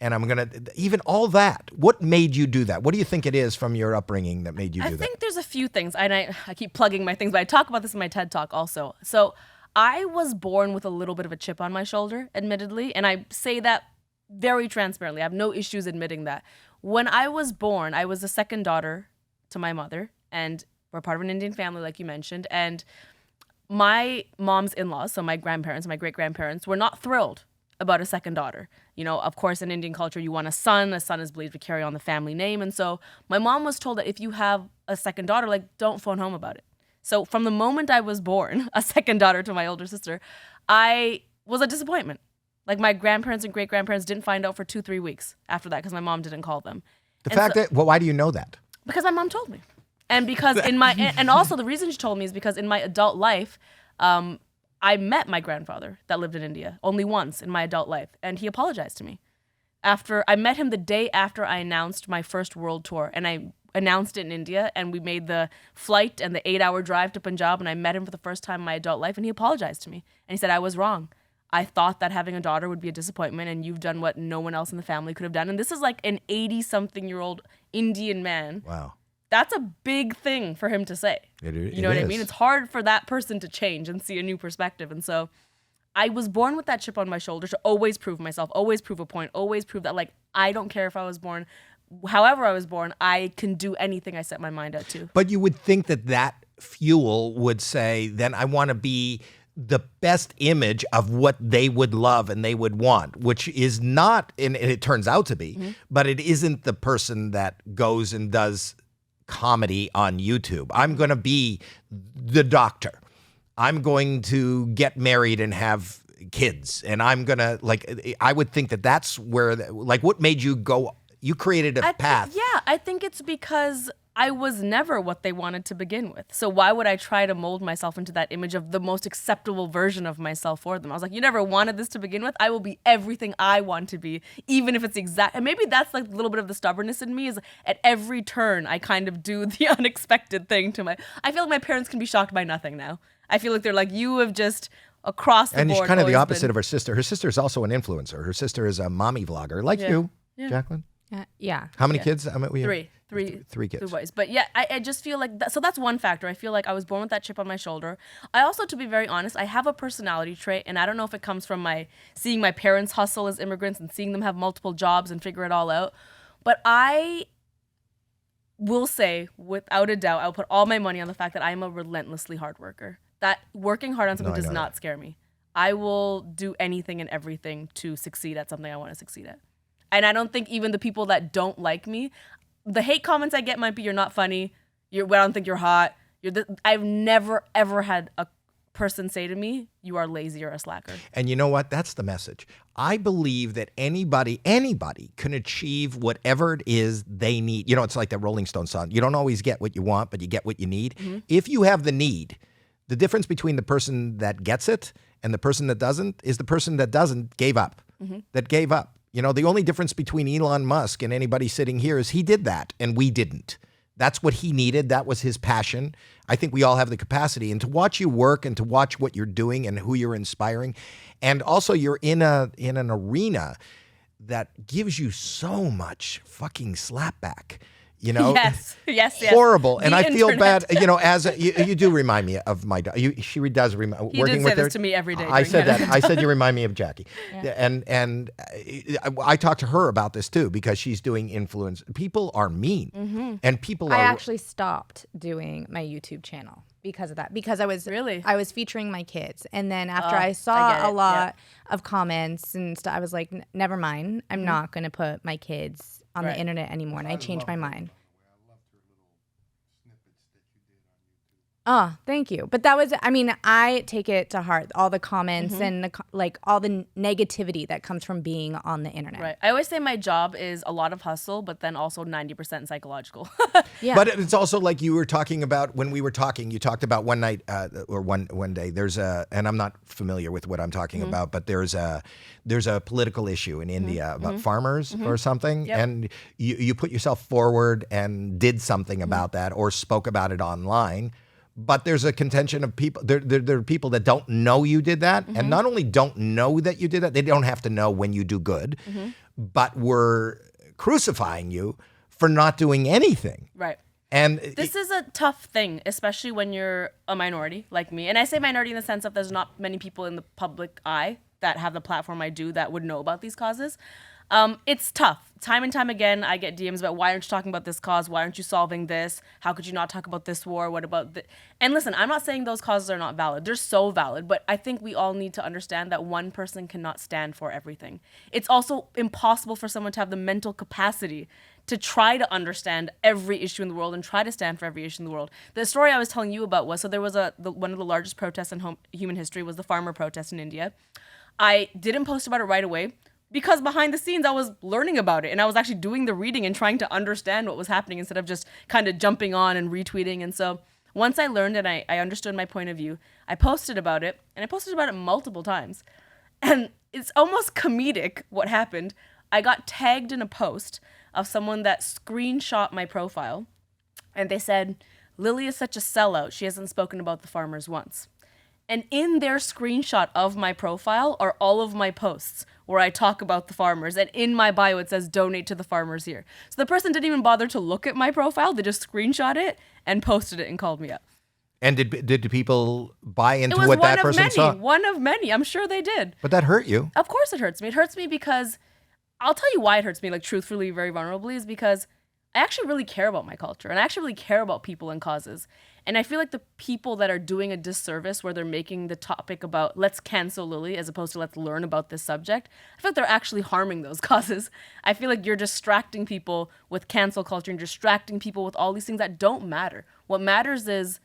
And I'm going to, even all that, what made you do that? What do you think it is from your upbringing that made you do that? I think there's a few things, and I keep plugging my things, but I talk about this in my TED Talk also. So I was born with a little bit of a chip on my shoulder, admittedly, and I say that very transparently. I have no issues admitting that. When I was born, I was the second daughter to my mother, and we're part of an Indian family, like you mentioned, and my mom's in-laws, so my grandparents, my great-grandparents, were not thrilled about a second daughter. You know, of course, in Indian culture, you want a son. A son is believed to carry on the family name. And so my mom was told that if you have a second daughter, like, don't phone home about it. So from the moment I was born, a second daughter to my older sister, I was a disappointment. Like my grandparents and great-grandparents didn't find out for 2-3 weeks after that because my mom didn't call them. The fact that, well, why do you know that? Because my mom told me. And because and also the reason she told me is because in my adult life, I met my grandfather that lived in India only once in my adult life. And he apologized to me. I met him the day after I announced my first world tour. And I announced it in India, and we made the flight and the 8-hour drive to Punjab, and I met him for the first time in my adult life, and he apologized to me. And he said, I was wrong. I thought that having a daughter would be a disappointment, and you've done what no one else in the family could have done. And this is like an 80-something-year-old Indian man. Wow. That's a big thing for him to say. You know what I mean? It's hard for that person to change and see a new perspective. And so I was born with that chip on my shoulder to always prove myself, always prove a point, always prove that, like, I don't care if I was born, however I was born, I can do anything I set my mind out to. But you would think that fuel would say, then I want to be the best image of what they would love and they would want, which is not, and it turns out to be, but it isn't the person that goes and does comedy on YouTube. I'm going to be the doctor. I'm going to get married and have kids. And I'm going to, like, I would think that that's where, like, what made you go, you created a path. I think it's because I was never what they wanted to begin with. So why would I try to mold myself into that image of the most acceptable version of myself for them? I was like, you never wanted this to begin with. I will be everything I want to be, even if it's exact. And maybe that's like a little bit of the stubbornness in me is at every turn, I kind of do the unexpected thing to I feel like my parents can be shocked by nothing now. I feel like they're like, you have just across the board. And she's kind of the opposite of her sister. Her sister is also an influencer. Her sister is a mommy vlogger, like you, Jacqueline. Yeah. How many kids? Three kids. 3 boys. But yeah, I just feel like so that's one factor. I feel like I was born with that chip on my shoulder. I also, to be very honest, I have a personality trait, and I don't know if it comes from seeing my parents hustle as immigrants and seeing them have multiple jobs and figure it all out. But I will say, without a doubt, I'll put all my money on the fact that I am a relentlessly hard worker. That working hard on something does not scare me. I will do anything and everything to succeed at something I want to succeed at. And I don't think even the people that don't like me, the hate comments I get might be, you're not funny, I don't think you're hot. I've never, ever had a person say to me, you are lazy or a slacker. And you know what? That's the message. I believe that anybody can achieve whatever it is they need. You know, it's like that Rolling Stone song. You don't always get what you want, but you get what you need. Mm-hmm. If you have the need, the difference between the person that gets it and the person that doesn't is the person that doesn't gave up, that gave up. You know, the only difference between Elon Musk and anybody sitting here is he did that and we didn't. That's what he needed. That was his passion. I think we all have the capacity. And to watch you work and to watch what you're doing and who you're inspiring. And also you're in an arena that gives you so much fucking slapback. You know, yes, horrible. And I feel internet. bad. You know, as you do remind me of my dog. She does remind. He working did say with her this to me every day. I said that. I said you remind me of Jackie. Yeah. And I talked to her about this too because she's doing influence. People are mean, and people are. I actually stopped doing my YouTube channel because of that. Because I was featuring my kids, and then after I saw a lot of comments and stuff, I was like, never mind. I'm not going to put my kids on the internet anymore, and I changed my mind. Oh, thank you. But that was, I mean, I take it to heart, all the comments and all the negativity that comes from being on the internet. Right. I always say my job is a lot of hustle, but then also 90% psychological. Yeah. But it's also like you were talking about when we were talking, you talked about one night or one day, there's and I'm not familiar with what I'm talking about, but there's a political issue in India about farmers or something. Yep. And you put yourself forward and did something about that or spoke about it online. But there's a contention of people, there are people that don't know you did that. And not only don't know that you did that, they don't have to know when you do good, but we're crucifying you for not doing anything. Right. And this is a tough thing, especially when you're a minority like me. And I say minority in the sense of there's not many people in the public eye that have the platform I do that would know about these causes. It's tough. Time and time again, I get DMs about why aren't you talking about this cause? Why aren't you solving this? How could you not talk about this war? What about this? And listen, I'm not saying those causes are not valid. They're so valid, but I think we all need to understand that one person cannot stand for everything. It's also impossible for someone to have the mental capacity to try to understand every issue in the world and try to stand for every issue in the world. The story I was telling you about was, so there was one of the largest protests in human history was the farmer protest in India. I didn't post about it right away because behind the scenes I was learning about it and I was actually doing the reading and trying to understand what was happening instead of just kind of jumping on and retweeting. And so once I learned and I understood my point of view, I posted about it, and I posted about it multiple times. And it's almost comedic what happened. I got tagged in a post of someone that screenshot my profile, and they said, Lilly is such a sellout, she hasn't spoken about the farmers once. And in their screenshot of my profile are all of my posts where I talk about the farmers. And in my bio, it says donate to the farmers here. So the person didn't even bother to look at my profile. They just screenshot it and posted it and called me up. And did people buy into It was what one that of person many, saw? one of many. I'm sure they did. But that hurt you. Of course it hurts me. It hurts me because I'll tell you why it hurts me, like truthfully, very vulnerably, is because I actually really care about my culture and I actually really care about people and causes. And I feel like the people that are doing a disservice where they're making the topic about let's cancel Lilly as opposed to let's learn about this subject, I feel like they're actually harming those causes. I feel like you're distracting people with cancel culture and distracting people with all these things that don't matter. What matters is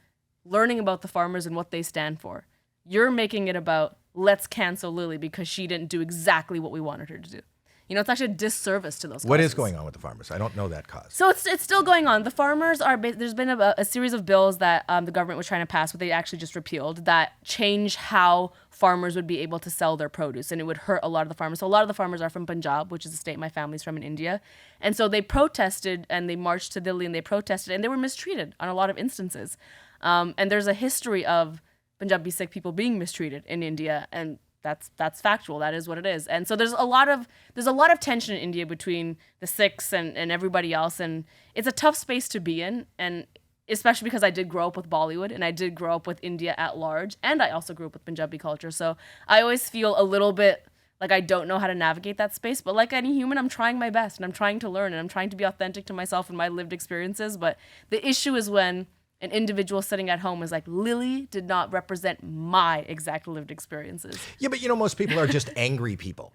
learning about the farmers and what they stand for. You're making it about let's cancel Lilly because she didn't do exactly what we wanted her to do. You know, it's actually a disservice to those causes. What is going on with the farmers? I don't know that cause. So it's still going on. The farmers are, there's been a series of bills that the government was trying to pass, but they actually just repealed, that change how farmers would be able to sell their produce, and it would hurt a lot of the farmers. So a lot of the farmers are from Punjab, which is a state my family's from in India. And so they protested and they marched to Delhi and they protested and they were mistreated on a lot of instances. And there's a history of Punjabi Sikh people being mistreated in India, and that's factual. That is what it is. And so there's a lot of tension in India between the Sikhs and everybody else, and it's a tough space to be in, and especially because I did grow up with Bollywood and I did grow up with India at large, and I also grew up with Punjabi culture. So I always feel a little bit like I don't know how to navigate that space, but like any human, I'm trying my best and I'm trying to learn and I'm trying to be authentic to myself and my lived experiences. But the issue is when an individual sitting at home is like, Lilly did not represent my exact lived experiences. Yeah, but most people are just angry people.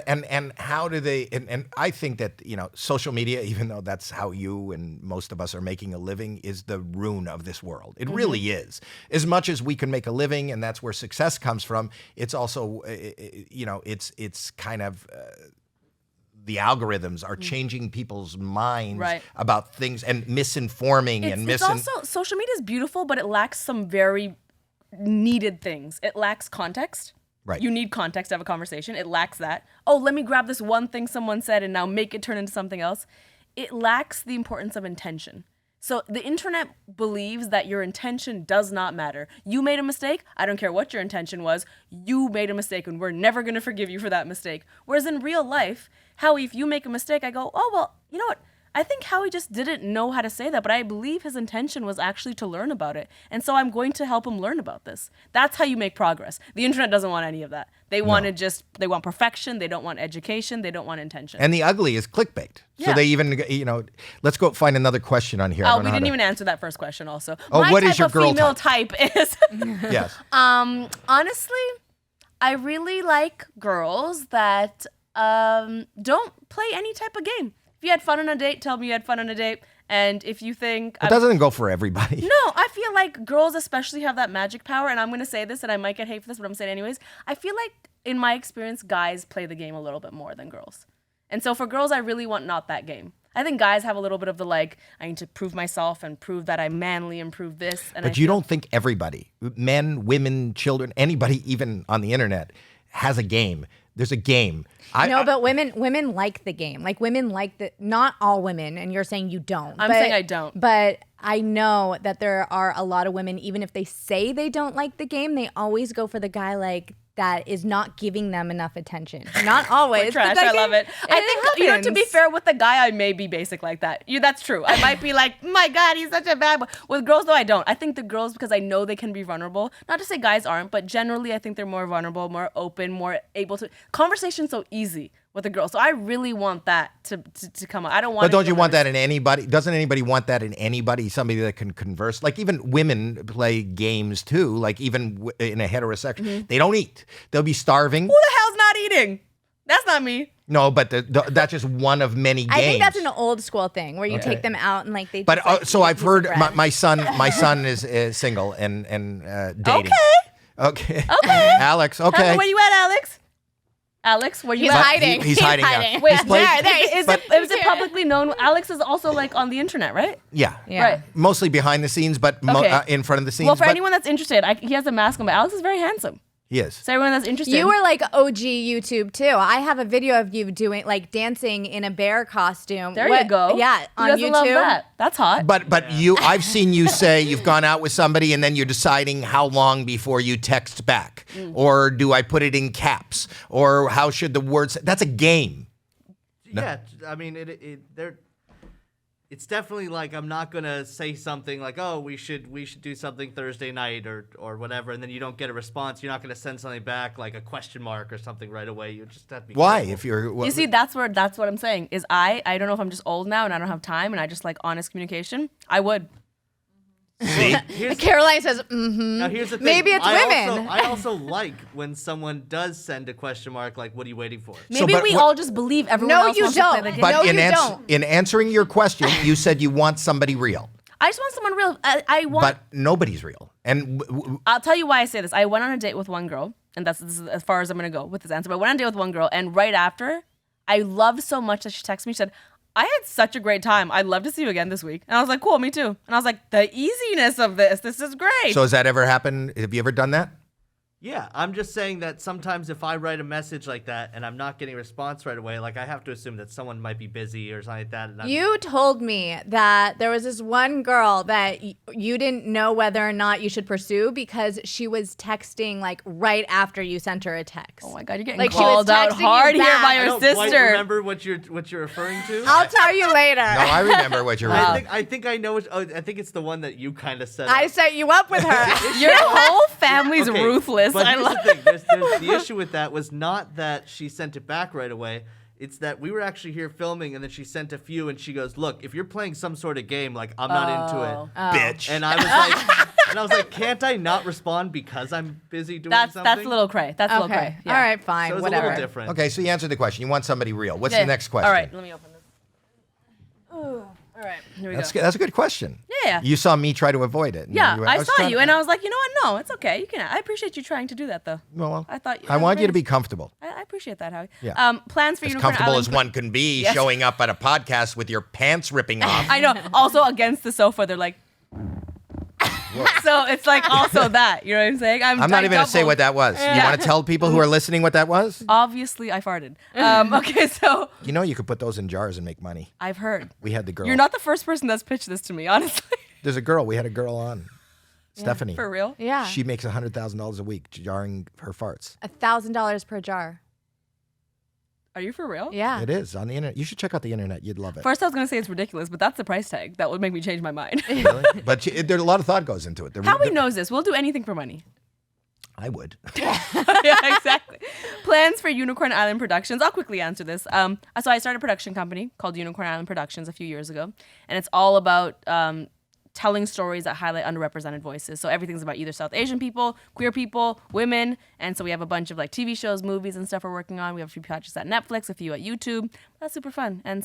And how do they? And I think that social media, even though that's how you and most of us are making a living, is the ruin of this world. It really is. As much as we can make a living, and that's where success comes from, it's also it's kind of. The algorithms are changing people's minds about things and misinforming It's also, social media is beautiful, but it lacks some very needed things. It lacks context. Right. You need context to have a conversation. It lacks that. Oh, let me grab this one thing someone said and now make it turn into something else. It lacks the importance of intention. So the internet believes that your intention does not matter. You made a mistake. I don't care what your intention was. You made a mistake and we're never going to forgive you for that mistake. Whereas in real life, Howie, if you make a mistake, I go, oh, well, you know what? I think Howie just didn't know how to say that, but I believe his intention was actually to learn about it. And so I'm going to help him learn about this. That's how you make progress. The internet doesn't want any of that. They want perfection. They don't want education. They don't want intention. And the ugly is clickbait. Yeah. So they even, let's go find another question on here. Oh, we didn't even answer that first question also. Oh, My what type is your of girl female type? type is... Yes. Honestly, I really like girls that don't play any type of game. If you had fun on a date, tell me you had fun on a date. And if you think... It doesn't go for everybody. No, I feel like girls especially have that magic power. And I'm going to say this, and I might get hate for this, but I'm saying it anyways. I feel like, in my experience, guys play the game a little bit more than girls. And so for girls, I really want not that game. I think guys have a little bit of the I need to prove myself and prove that I'm manly and prove this. And But you don't think everybody, men, women, children, anybody even on the internet, has a game. There's a game. But women like the game. Like women like not all women, and you're saying you don't. I'm saying I don't. But I know that there are a lot of women, even if they say they don't like the game, they always go for the guy that is not giving them enough attention. Not always. Trash. I love it. I think, to be fair, with the guy, I may be basic like that. That's true. I might be like, my God, he's such a bad boy. With girls, though, I don't. I think the girls, because I know they can be vulnerable. Not to say guys aren't, but generally, I think they're more vulnerable, more open, more able to. Conversation's so easy with a girl. So I really want that to come out. I don't want. But don't you want that in anybody? Doesn't anybody want that in anybody? Somebody that can converse. Like even women play games too. Like even in a heterosexual, they don't eat. They'll be starving. Who the hell's not eating? That's not me. No, but that's just one of many games. I think that's an old school thing where you take them out and they. But just, so I've heard my son. My son is single and dating. Okay. Okay. Alex. Okay. Where you at, Alex? Alex, were you He's at- hiding. He's hiding now. Wait, He's played- is it publicly known? Alex is also like on the internet, right? Yeah. Yeah. Right. Mostly behind the scenes, but Okay. in front of the scenes. Well, for but anyone that's interested, he has a mask on, but Alex is very handsome. he is. So everyone that's interested, You were like OG YouTube too. I have a video of you doing like dancing in a bear costume. there you go. Yeah, Who on doesn't YouTube. love that? That's hot. But I've seen you say you've gone out with somebody and then you're deciding how long before you text back, or do I put it in caps, or how should the words? That's a game. Yeah, I mean, it's definitely like I'm not gonna say something like, "Oh, we should do something Thursday night" or whatever, and then you don't get a response. You're not gonna send something back like a question mark or something right away. You just have to be Why? careful. If you're You see, that's what I'm saying. Is I don't know if I'm just old now and I don't have time and I just like honest communication. I would. see, Caroline says, mm-hmm. Now here's the thing. Maybe it's women. I also like when someone does send a question mark like, "What are you waiting for?" Maybe but we what- all just believe everyone No, else you wants to play don't. the game. but No, in you don't. in answering your question, you said you want somebody real, I just want someone real. I want. but nobody's real. And I'll tell you why I say this. I went on a date with one girl, and this is as far as I'm gonna go with this answer. But I went on a date with one girl, and right after, I loved so much that she texted me. She said, "I had such a great time. I'd love to see you again this week." And I was like, "Cool, me too." And I was like, "The easiness of this is great." so has that ever happened? Have you ever done that? Yeah, I'm just saying that sometimes if I write a message like that and I'm not getting a response right away, like I have to assume that someone might be busy or something like that. And You told me that there was this one girl that you didn't know whether or not you should pursue because she was texting like right after you sent her a text. oh my god, you're getting Like, she was called out texting you hard here back. by I your don't quite sister. remember what you're referring to. I'll tell you later. No, I remember what you're. I think I know. I think it's the one that you kind of said. I set you up with her. Your whole family's Okay, ruthless. But I here's love the thing. The issue with that was not that she sent it back right away. It's that we were actually here filming, and then she sent a few, and she goes, "Look, if you're playing some sort of game, like I'm not into it, Bitch. And I was like, can't I not respond because I'm busy doing something? That's a little cray. That's a little Okay. cray. Yeah. All right, fine. So it's whatever. a little different. Okay, so you answered the question. You want somebody real. What's Yeah. the next question? All right, let me open this. All right, here we go. That's a good question. Yeah. You saw me try to avoid it. and Yeah, you were- I was saw trying- you, and I was like, you know what? No, it's okay. You can. I appreciate you trying to do that, though. Well, I thought I want you to be comfortable. I appreciate that, Howie. Yeah. Plans for As Unicorn comfortable Island. as one can be Yes. showing up at a podcast with your pants ripping off. I know. Also, against the sofa, they're like. So it's like also that. You know what I'm saying? I'm not even going to say what that was. You Yeah. want to tell people who are listening what that was? Obviously, I farted. Okay, so You know you could put those in jars and make money. I've heard. We had the girl. You're not the first person that's pitched this to me, honestly. There's a girl. We had a girl on. Stephanie. For real? Yeah. She makes $100,000 a week jarring her farts. $1,000 per jar. Are you for real? Yeah. It is on the internet. You should check out the internet. You'd love it. First, I was gonna say it's ridiculous, but that's the price tag that would make me change my mind. Really? But there's a lot of thought goes into it. Howie knows this. We'll do anything for money. I would. Yeah, exactly. Plans for Unicorn Island Productions. I'll quickly answer this. So I started a production company called Unicorn Island Productions a few years ago, and it's all about telling stories that highlight underrepresented voices. So everything's about either South Asian people, queer people, women, and so we have a bunch of like TV shows, movies, and stuff we're working on. We have a few projects at Netflix, a few at YouTube. That's super fun. And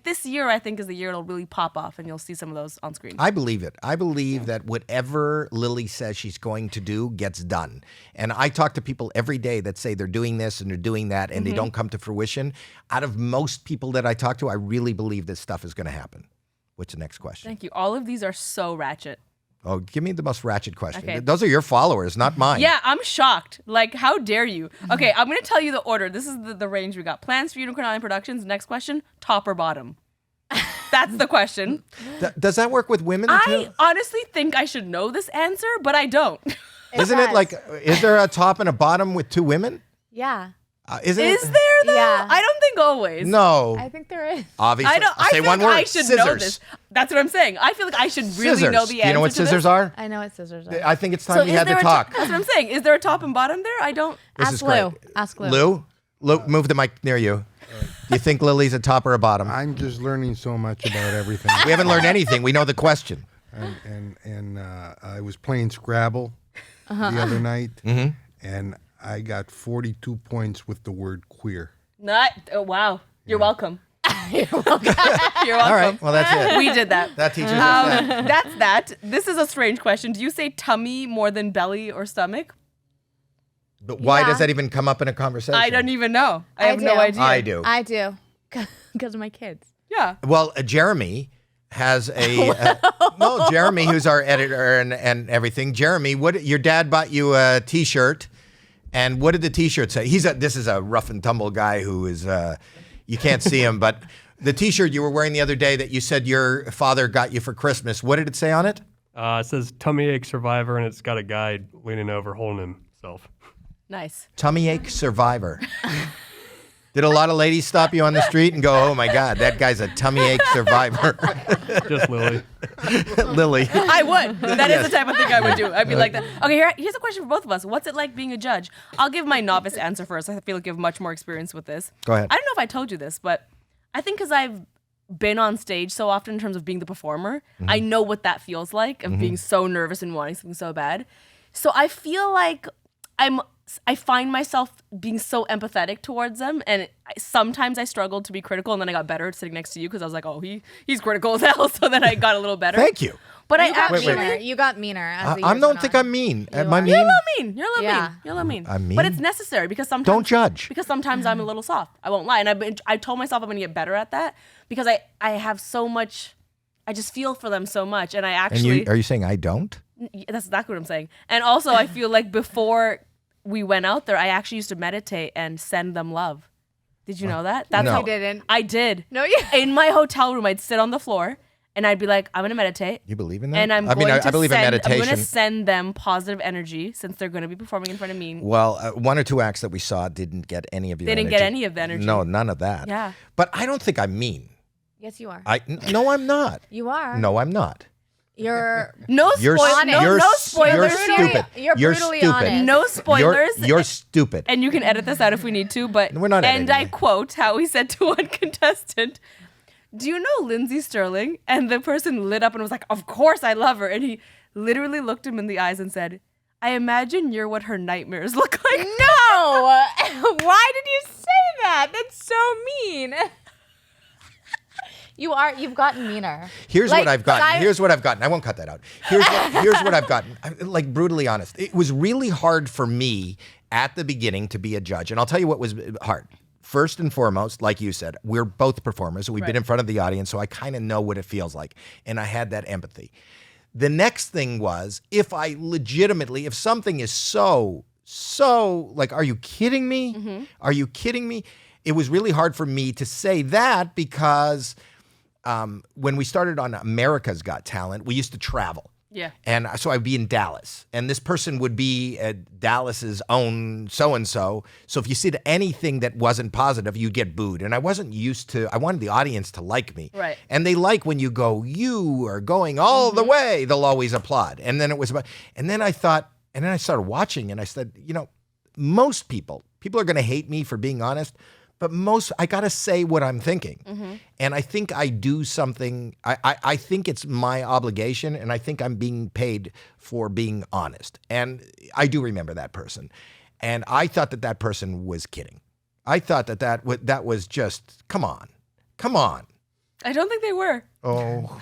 this year I think is the year it'll really pop off, and you'll see some of those on screen. I believe it. I believe that whatever Lilly says she's going to do gets done. And I talk to people every day that say they're doing this and they're doing that and they don't come to fruition. Out of most people that I talk to, I really believe this stuff is going to happen. What's the next question? Thank you. All of these are so ratchet. Oh, give me the most ratchet question. Okay. Those are your followers, not mine. Yeah, I'm shocked. Like, how dare you? Okay, I'm going to tell you the order. This is the range we got. Plans for Unicorn Island Productions. Next question, top or bottom? That's the question. Does that work with women I too? honestly think I should know this answer, but I don't. Isn't it like, is there a top and a bottom with two women? Yeah. Isn't Is it? there though? Yeah. I don't think always. No. I think there is. Obviously. I don't. I'll I say feel one like word. I should Scissors. know this. That's what I'm saying. I feel like I should really Scissors. know the Do answer. you know what to this. scissors are? I know what scissors are. I think it's So time we is had there to a talk. that's what I'm saying. Is there a top and bottom there? I don't. This Ask is great. Lou. Ask Lou. Lou, move the mic near you. Do you think Lily's a top or a bottom? I'm just learning so much about everything. We haven't learned anything. We know the question. and I was playing Scrabble the other night, and I got 42 points with the word queer. Not. Oh, wow. You're welcome. You're welcome. All right. Well, that's it. We did that. That teaches us that. That's that. This is a strange question. Do you say tummy more than belly or stomach? But why Yeah. does that even come up in a conversation? I don't even know. I have no do. idea. I do. I do. Because of my kids. Yeah. Well, Jeremy has no, Jeremy, who's our editor and everything. Jeremy, your dad bought you a T-shirt, and what did the T-shirt say? This is a rough and tumble guy who is you can't see him, but the T-shirt you were wearing the other day that you said your father got you for Christmas. What did it say on it? It says tummy ache survivor, and it's got a guy leaning over holding himself. Nice. Tummy ache survivor. Did a lot of ladies stop you on the street and go, "Oh my God, that guy's a tummy ache survivor"? Just Lily. Lily. I would. That is the type of thing I would do. I'd be like that. Okay, here's a question for both of us. What's it like being a judge? I'll give my novice answer first. I feel like you have much more experience with this. Go ahead. I don't know if I told you this, but I think because I've been on stage so often in terms of being the performer, I know what that feels like of being so nervous and wanting something so bad. So I feel like I find myself being so empathetic towards them, and sometimes I struggled to be critical, and then I got better sitting next to you because I was like, oh, he's critical as hell, so then I got a little better. Thank you. But I You got actually... meaner. You got meaner as the I years don't went think on. I'm mean. Am are. I mean? You're a little mean. You're a little Yeah. mean. You're a little mean. I'm mean? But it's necessary because sometimes... Don't judge. Because sometimes I'm a little soft. I won't lie. And I told myself I'm going to get better at that because I have so much... I just feel for them so much. And I actually... Are you saying I don't? That's exactly what I'm saying. And also, I feel like before we went out there, I actually used to meditate and send them love. Did you know that? That's No. how You didn't. I did. No, you In my hotel room, I'd sit on the floor and I'd be like, I'm going to meditate. You believe in that? And I'm I mean, going to I believe in I'm meditation. going to send them positive energy since they're going to be performing in front of me. Well, one or two acts that we saw didn't get any of your They didn't energy. get any of the energy. No, none of that. Yeah. But I don't think I'm mean. Yes, you are. No, I'm not. You are. No, I'm not. You're No You're spoilers. No, you're no s- spoilers. You're Brutally- stupid. you're brutally stupid. honest. No spoilers. You're stupid. And you can edit this out if we need to, but We're not and editing I it. quote how he said to one contestant, "Do you know Lindsay Sterling?" And the person lit up and was like, "Of course I love her." And he literally looked him in the eyes and said, "I imagine you're what her nightmares look like." No! Why did you say that? That's so mean. You've gotten meaner. Here's Like, what I've gotten. I- Here's what I've gotten. I won't cut that out. Here's what I've gotten. Like, brutally honest. It was really hard for me at the beginning to be a judge. And I'll tell you what was hard. First and foremost, like you said, we're both performers. We've been in front of the audience, so I kind of know what it feels like. And I had that empathy. The next thing was, if something is so, like, are you kidding me? Are you kidding me? It was really hard for me to say that because when we started on America's Got Talent, we used to travel. Yeah. And so I'd be in Dallas, and this person would be at Dallas's own so-and-so. So if you said anything that wasn't positive, you'd get booed. And I wasn't used to, I wanted the audience to like me. Right. And they like when you go, you are going all the way, they'll always applaud. And then it was about, and then I thought, and then I started watching and I said, most people are going to hate me for being honest, but I got to say what I'm thinking. And I think I do something, I think it's my obligation, and I think I'm being paid for being honest. And I do remember that person. And I thought that person was kidding. I thought that was just, come on. I don't think they were. Oh.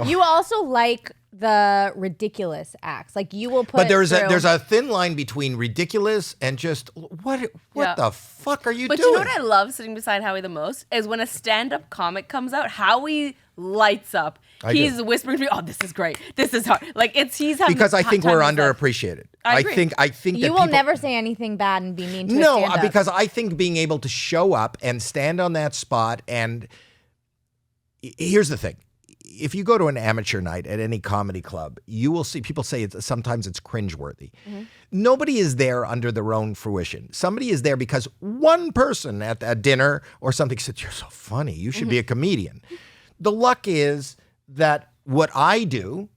You also like the ridiculous acts. Like you will put. But there's through- a thin line between ridiculous and just what Yeah. the fuck are you But doing? you know what I love sitting beside Howie the most is when a stand-up comic comes out, Howie lights up. He's whispering to me, "Oh, this is great. This is hard." Like he's having Because I think we're time of his life. underappreciated. I agree. I think that You will people, never say anything bad and be mean to a No, stand-up. because I think being able to show up and stand on that spot, and here's the thing. If you go to an amateur night at any comedy club, you will see people say sometimes it's cringeworthy. Nobody is there under their own fruition. Somebody is there because one person at a dinner or something said, "You're so funny. You should be a comedian." The luck is that what I do,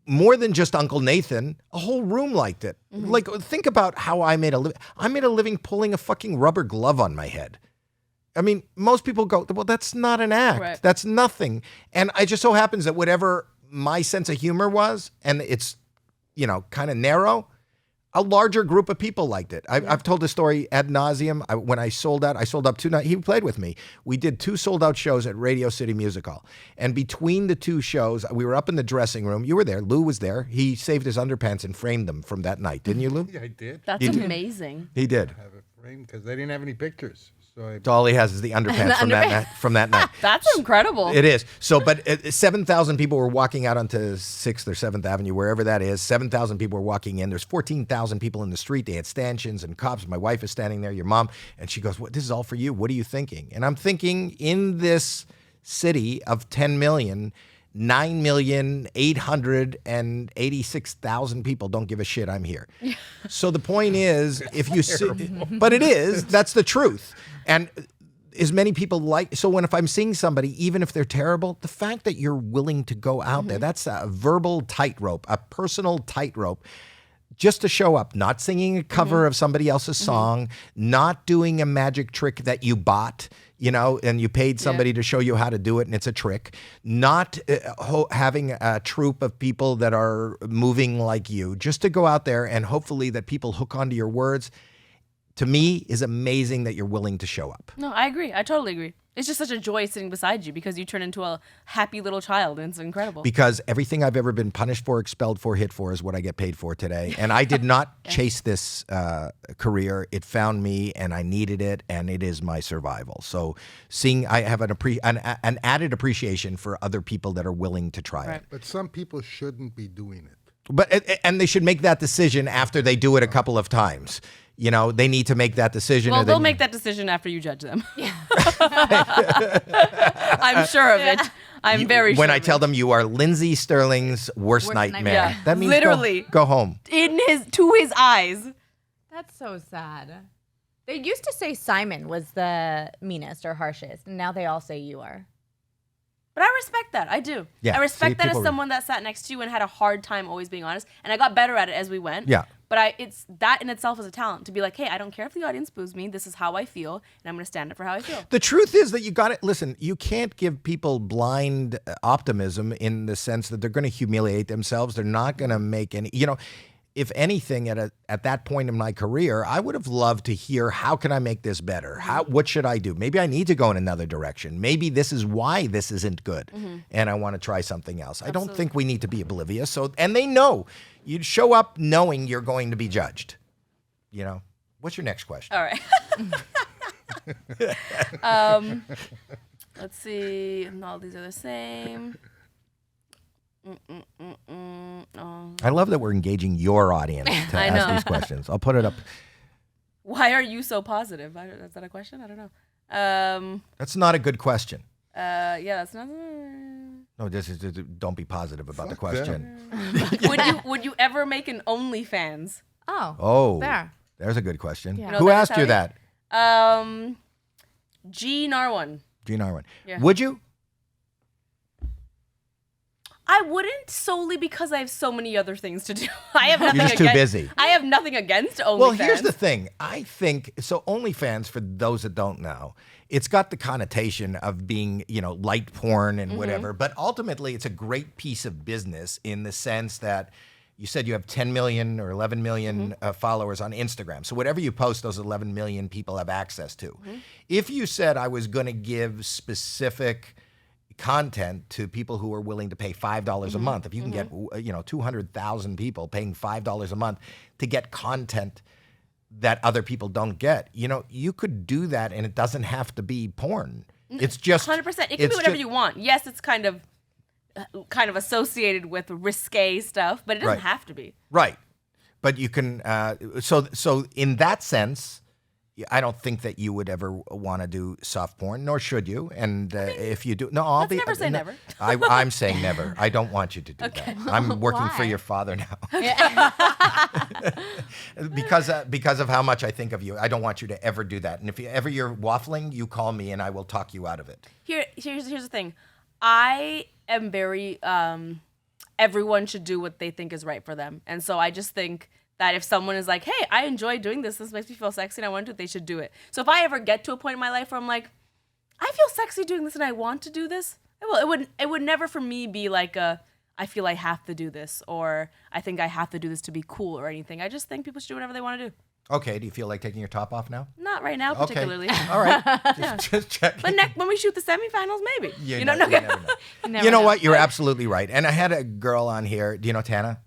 more than just Uncle Nathan, a whole room liked it. Like, think about how I made a living. I made a living pulling a fucking rubber glove on my head. I mean, most people go, well, that's not an act. Right. That's nothing. And it just so happens that whatever my sense of humor was, and it's, kind of narrow, a larger group of people liked it. I've told this story ad nauseum. When I sold out 2 nights. He played with me. We did 2 sold out shows at Radio City Music Hall. And between the 2 shows, we were up in the dressing room. You were there. Lou was there. He saved his underpants and framed them from that night. Didn't you, Lou? Yeah, I did. That's amazing. He did. I have it framed because they didn't have any pictures. So So all he has is the underpants from that night. That's incredible. It is. So, but 7,000 people were walking out onto 6th or 7th Avenue, wherever that is. 7,000 people were walking in. There's 14,000 people in the street. They had stanchions and cops. My wife is standing there, your mom, and she goes, "What? This is all for you. What are you thinking?" And I'm thinking, in this city of 10 million, 9,886,000 people don't give a shit I'm here. So the point is, if you see, but it is, that's the truth. And as many people if I'm seeing somebody, even if they're terrible, the fact that you're willing to go out there, that's a verbal tightrope, a personal tightrope. Just to show up, not singing a cover of somebody else's song, not doing a magic trick that you bought, and you paid somebody to show you how to do it and it's a trick, not having a troupe of people that are moving like you, just to go out there and hopefully that people hook onto your words, to me is amazing that you're willing to show up. No, I agree. I totally agree. It's just such a joy sitting beside you because you turn into a happy little child, and it's incredible. Because everything I've ever been punished for, expelled for, hit for is what I get paid for today. And I did not chase this career. It found me, and I needed it, and it is my survival. So I have an added appreciation for other people that are willing to try it. But some people shouldn't be doing it. And they should make that decision after they do it a couple of times. They need to make that decision. Well, they'll make that decision after you judge them. Yeah. I'm sure of it. I'm very sure. When I tell them you are Lindsay Sterling's worst nightmare, Yeah. that means Literally. go home. To his eyes. That's so sad. They used to say Simon was the meanest or harshest, and now they all say you are. But I respect that. I do. Yeah. I respect that as people- someone that sat next to you and had a hard time always being honest. And I got better at it as we went. Yeah. But it's that in itself is a talent to be like, hey, I don't care if the audience boos me. This is how I feel, and I'm going to stand up for how I feel. The truth is that you got to listen. You can't give people blind optimism in the sense that they're going to humiliate themselves. They're not going to make any. If anything, at that point in my career, I would have loved to hear, how can I make this better? What should I do? Maybe I need to go in another direction. Maybe this is why this isn't good, and I want to try something else. I don't think we need to be oblivious. And they know. You'd show up knowing you're going to be judged. What's your next question? All right. Let's see. All these are the same. I love that we're engaging your audience to I ask know. these questions. I'll put it up. Why are you so positive? Is that a question? I don't know. That's not a good question. Yeah, that's not. No, don't be positive about the question. Would you ever make an OnlyFans? Oh, There. there's a good question. Yeah. You know Who that, asked you Howie? that? G Narwan. Gene Arwen. Yeah. Would you? I wouldn't solely because I have so many other things to do. I have nothing. You're just too busy. I have nothing against OnlyFans. Well, here's the thing. I think so. OnlyFans, for those that don't know, it's got the connotation of being, light porn and whatever. But ultimately, it's a great piece of business in the sense that you said you have 10 million or 11 million followers on Instagram. So whatever you post, those 11 million people have access to. If you said I was going to give specific content to people who are willing to pay $5 a month, if you can get 200,000 people paying $5 a month to get content that other people don't get, you could do that, and it doesn't have to be porn. It's just 100%. It can be whatever you want. Yes, it's kind of associated with risque stuff, but it doesn't Right. have to be. Right. But you can so in that sense, I don't think that you would ever want to do soft porn, nor should you. And if you do, no, I'll Let's be. never say never. I'm saying never. I don't want you to do that. I'm working for Why? your father now. because of how much I think of you. I don't want you to ever do that. And if you're waffling, you call me and I will talk you out of it. Here's the thing. I am very everyone should do what they think is right for them. And so I just think that if someone is like, hey, I enjoy doing this makes me feel sexy and I want to do it, they should do it. So if I ever get to a point in my life where I'm like, I feel sexy doing this and I want to do this, I will. It would never for me be like I feel I have to do this, or I think I have to do this to be cool or anything. I just think people should do whatever they want to do. Okay, do you feel like taking your top off now? Not right now, particularly. Okay. All right. Just checking. But when we shoot the semifinals, maybe. You know, never know. Never You know know. what? You're absolutely right. And I had a girl on here. Do you know Tana?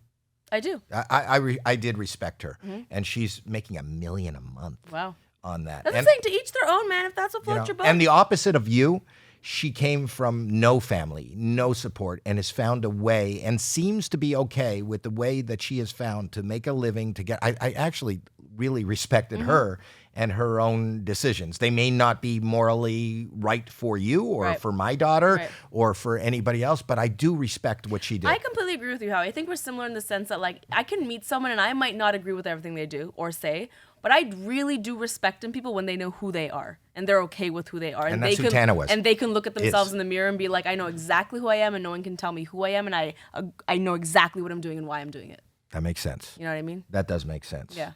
I do. I did respect her, and she's making $1 million a month Wow. on that. That's And, the thing, to each their own, man. If that's what you know, floats your boat. and the opposite of you, she came from no family, no support, and has found a way and seems to be okay with the way that she has found to make a living. To get, I actually really respected her and her own decisions. They may not be morally right for you or Right. for my daughter Right. or for anybody else, but I do respect what she did. I completely agree with you, Howie. I think we're similar in the sense that, like, I can meet someone and I might not agree with everything they do or say, but I really do respect in people when they know who they are and they're okay with who they are. And they that's who can, Tana was. And they can look at themselves Is. in the mirror and be like, I know exactly who I am and no one can tell me who I am, and I know exactly what I'm doing and why I'm doing it. That makes sense. You know what I mean? That does make sense. Yeah.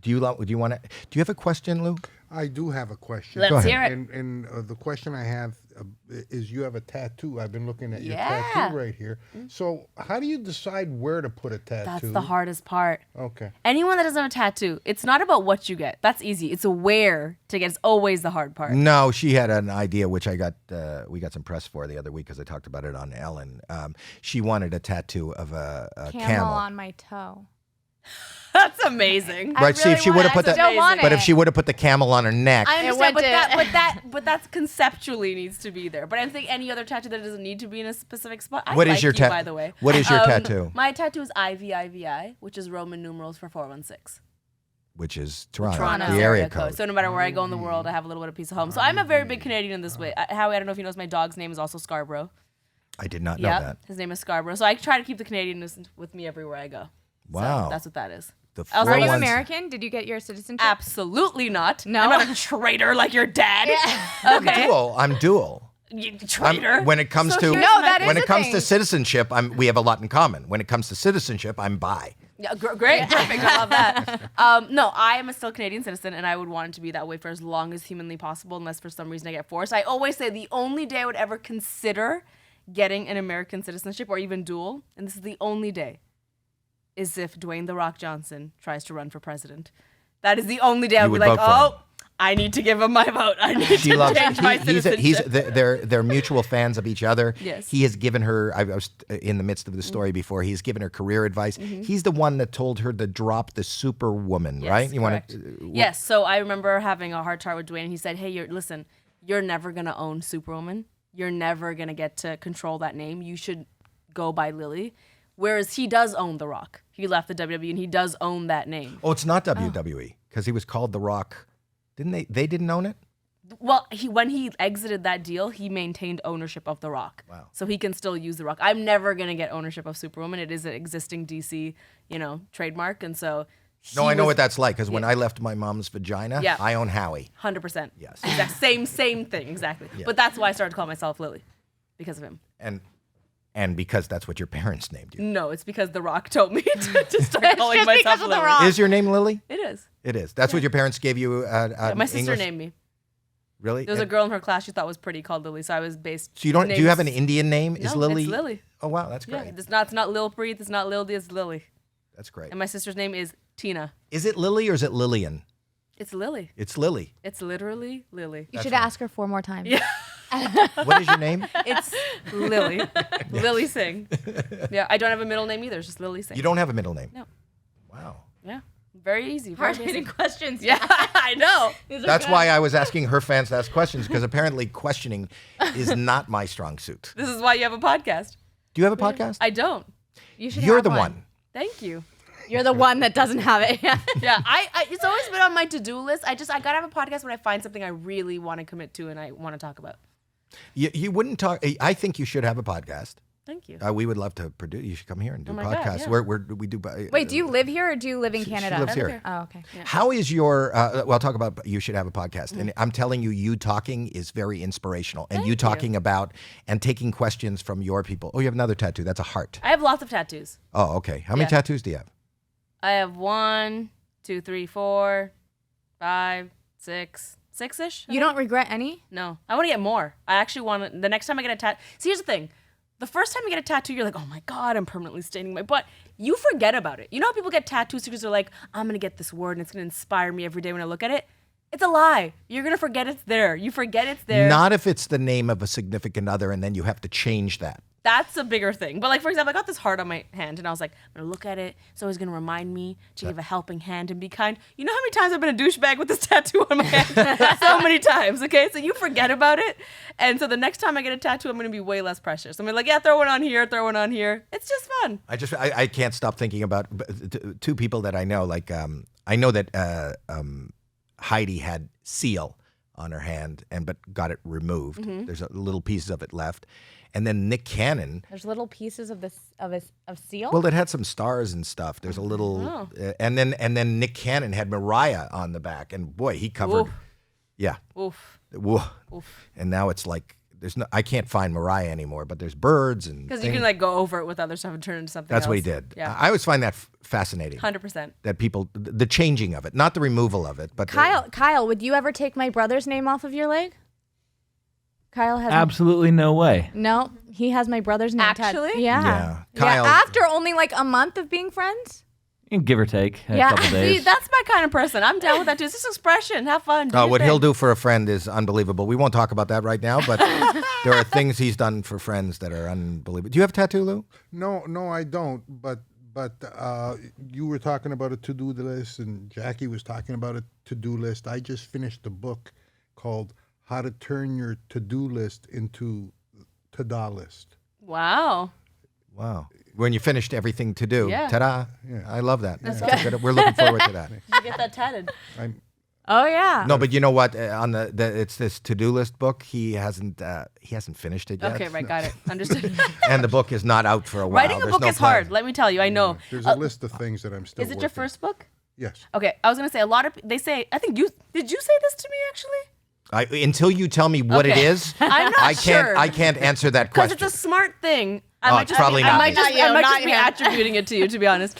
Do you want to? Do you have a question, Lou? I do have a question. Let's hear it. And the question I have is, you have a tattoo. I've been looking at your Yeah. tattoo right here. So how do you decide where to put a tattoo? That's the hardest part. Okay. Anyone that doesn't have a tattoo, it's not about what you get. That's easy. It's where to get. It's always the hard part. No, she had an idea, which I got. We got some press for the other week because I talked about it on Ellen. She wanted a tattoo of a camel. on my toe. That's amazing. I Right. See, if really she want would have it. put I still want but if it. she would have put the camel on her neck, I understand, went but that's conceptually needs to be there. But I think any other tattoo that doesn't need to be in a specific spot. I What is like your you, by the way. What is your tattoo? My tattoo is IVIVI, which is Roman numerals for 416. Which is Toronto, Toronto's the area code. So no matter where I go in the world, I have a little bit of peace of home. So I'm a very big Canadian in this way. Howie, I don't know if you know, my dog's name is also Scarborough. I did not know Yeah, that. his name is Scarborough. So I try to keep the Canadianness with me everywhere I go. Wow. So that's what that is. The Are Are you 416 American? Did you get your citizenship? Absolutely not. No? I'm not a traitor like your dad. Okay. I'm dual. You traitor. When it comes So to here's No, that when is it a comes thing. to citizenship, we have a lot in common. When it comes to citizenship, I'm bi. Yeah, great, perfect. I love that. No, I am a still Canadian citizen, and I would want it to be that way for as long as humanly possible, unless for some reason I get forced. I always say the only day I would ever consider getting an American citizenship or even dual, and this is the only day, is if Dwayne "The Rock" Johnson tries to run for president. That is the only day I You would would be like, vote for him. I need to give him my vote. I need She to loves. change my citizenship. They're mutual fans of each other. Yes. He has given her. I was in the midst of the story before. He's given her career advice. He's the one that told her to drop the Superwoman. Yes, right? You correct. want to? Yes. So I remember having a heart to heart with Dwayne. And he said, "Hey, you're never gonna own Superwoman. You're never gonna get to control that name. You should go by Lilly." Whereas he does own The Rock. He left the WWE and he does own that name. Oh, it's not WWE because he was called The Rock. Didn't they? They didn't own it. Well, when he exited that deal, he maintained ownership of The Rock. Wow. So he can still use The Rock. I'm never gonna get ownership of Superwoman. It is an existing DC, trademark, and so. No, I know what that's like because when I left my mom's vagina, Yeah. I own Howie. 100%. Yes. Same thing, exactly. But that's why I started to call myself Lilly, because of him. And because that's what your parents named you. No, it's because The Rock told me to start calling just myself because of The Lilly. Rock. Is your name Lily? It is. It is. That's what your parents gave you. My sister English? named me. Really? There was a girl in her class she thought was pretty called Lily, so I was based. So you don't? Do you have an names- Indian name? Is No, Lily? it's Lily. Oh wow, that's Yeah, great. it's not Lil Preet, it's not Lil D, it's Lily. That's great. And my sister's name is Tina. Is it Lily or is it Lillian? It's Lily. It's Lily. It's literally Lily. You should ask her 4 more times. Yeah. What is your name? It's Lily. Lilly Singh. Yeah, I don't have a middle name either. It's just Lilly Singh. You don't have a middle name. No. Wow. Yeah. Very easy. Very Hard-hitting basic. questions. Yeah, I know. That's why I was asking her fans to ask questions because apparently questioning is not my strong suit. This is why you have a podcast. Do you have a podcast? I don't. You should You're have the one. Thank you. You're the one that doesn't have it. Yeah, it's always been on my to-do list. I gotta have a podcast when I find something I really want to commit to and I want to talk about. You wouldn't talk. I think you should have a podcast. Thank you. We would love to produce. You should come here and do Oh my God, podcasts. yeah. We do. Wait, do you live here or do you live in She Canada? lives I live here. here. Oh, okay. How is your? Well, talk about. You should have a podcast, Mm-hmm. and I'm telling you, you talking is very inspirational, and Thank you you. talking about and taking questions from your people. Oh, you have another tattoo. That's a heart. I have lots of tattoos. Oh, okay. How many Yeah. tattoos do you have? I have 1, 2, 3, 4, 5, 6, 6-ish. You don't regret any? No, I want to get more. I actually want to. The next time I get a tattoo. See, here's the thing. the first time you get a tattoo, you're like, oh my God, I'm permanently staining my butt. You forget about it. You know how people get tattoo stickers are like, I'm going to get this word and it's going to inspire me every day when I look at it? It's a lie. You're going to forget it's there. You forget it's there. Not if it's the name of a significant other and then you have to change that. That's a bigger thing. But like, for example, I got this heart on my hand and I was like, I'm gonna look at it. It's always gonna remind me to give a helping hand and be kind. You know how many times I've been a douchebag with this tattoo on my hand? So many times, okay? So you forget about it. And so the next time I get a tattoo, I'm gonna be way less precious. I'm gonna be like, yeah, throw one on here, throw one on here. It's just fun. I can't stop thinking about two people that I know. Like, I know that Heidi had seal on her hand but got it removed. There's a little pieces of it left. And then Nick Cannon. There's little pieces of seal. Well, it had some stars and stuff. There's a little, and then Nick Cannon had Mariah on the back, and boy, he covered. Oof. Yeah. Oof. Whoa. Oof. And now it's like I can't find Mariah anymore, but there's birds and. Because you can like go over it with other stuff and turn it into something That's else. what he did. Yeah. I always find that fascinating. 100%. That people, the changing of it, not the removal of it, but Kyle, would you ever take my brother's name off of your leg? Kyle has Absolutely no way. No, he has my brother's name. Actually? Yeah. Kyle. After only like a month of being friends. Give or take a Yeah. couple See, days. that's my kind of person. I'm down with that too. It's just expression. Have fun. Do your what thing. he'll do for a friend is unbelievable. We won't talk about that right now, but there are things he's done for friends that are unbelievable. Do you have a tattoo, Lou? No, I don't. But you were talking about a to-do list, and Jackie was talking about a to-do list. I just finished a book called How to Turn Your To-Do List into To-Do List. Wow. Wow. When you finished everything to do, Yeah. ta-da. Yeah. I love that. We're looking forward to that. You get that tatted. Oh yeah. No, but you know what? On it's this to-do list book. He hasn't finished it yet. Okay, right, got it. Understood. And the book is not out for a while. Writing a There's book no is hard. plan. Let me tell you, I know. There's a list of things that I'm still Is it your working. first book? Yes. Okay, I was gonna say they say. I think did you say this to me actually? Until you tell me what it Okay. is, I'm not I can't. sure. I can't answer that Because question. it's a smart thing. It's probably not I me. might just, Not you, I might not just be him. attributing it to you, to be honest.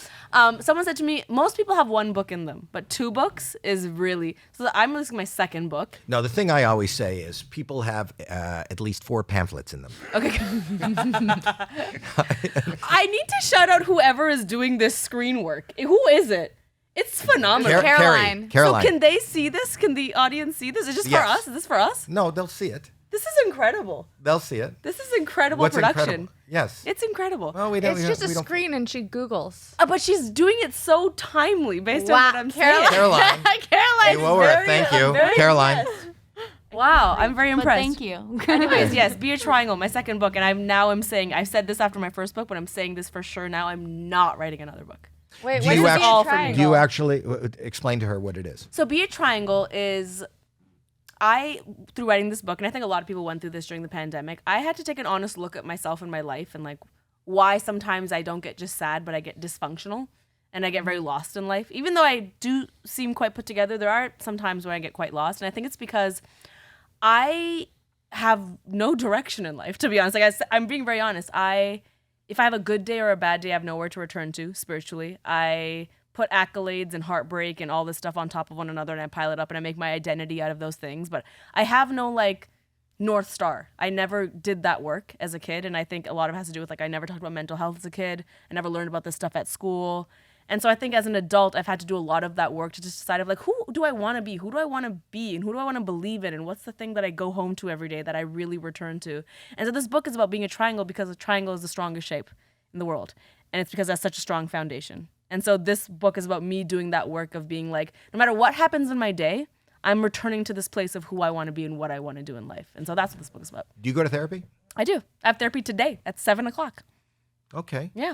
Someone said to me, most people have one book in them, but 2 books is really. So I'm releasing my second book. No, the thing I always say is people have at least 4 pamphlets in them. Okay. I need to shout out whoever is doing this screen work. Who is it? It's phenomenal. Caroline. Caroline. So can they see this? Can the audience see this? Is this just Yes. for us? Is this for us? No, they'll see it. This is incredible. They'll see it. This is incredible What's production. incredible? Yes. It's incredible. Well, we don't. It's just a we don't- screen and she Googles. But she's doing it so timely based on Wow, what I'm Caroline. saying. Caroline. Caroline. Hey, well, we're- thank you, very Caroline. impressed. Wow, I'm very But impressed. thank you. Anyways, yes, Be a Triangle, my second book, and I'm saying I said this after my first book, but I'm saying this for sure now. I'm not writing another book. Wait, Do what you is actually- a all for me. triangle? Do you actually explain to her what it is? So Be a Triangle is through writing this book, and I think a lot of people went through this during the pandemic, I had to take an honest look at myself and my life and like why sometimes I don't get just sad, but I get dysfunctional and I get very lost in life. Even though I do seem quite put together, there are some times where I get quite lost. And I think it's because I have no direction in life, to be honest. Like I'm being very honest. If I have a good day or a bad day, I have nowhere to return to spiritually. I put accolades and heartbreak and all this stuff on top of one another and I pile it up and I make my identity out of those things. But I have no like North Star. I never did that work as a kid. And I think a lot of it has to do with like I never talked about mental health as a kid. I never learned about this stuff at school. And so I think as an adult, I've had to do a lot of that work to just decide of like, who do I want to be? Who do I want to be? And who do I want to believe in? And what's the thing that I go home to every day that I really return to? And so this book is about being a triangle because a triangle is the strongest shape in the world. And it's because that's such a strong foundation. And so this book is about me doing that work of being like, no matter what happens in my day, I'm returning to this place of who I want to be and what I want to do in life. And so that's what this book is about. Do you go to therapy? I do. I have therapy today at 7:00. Okay. Yeah.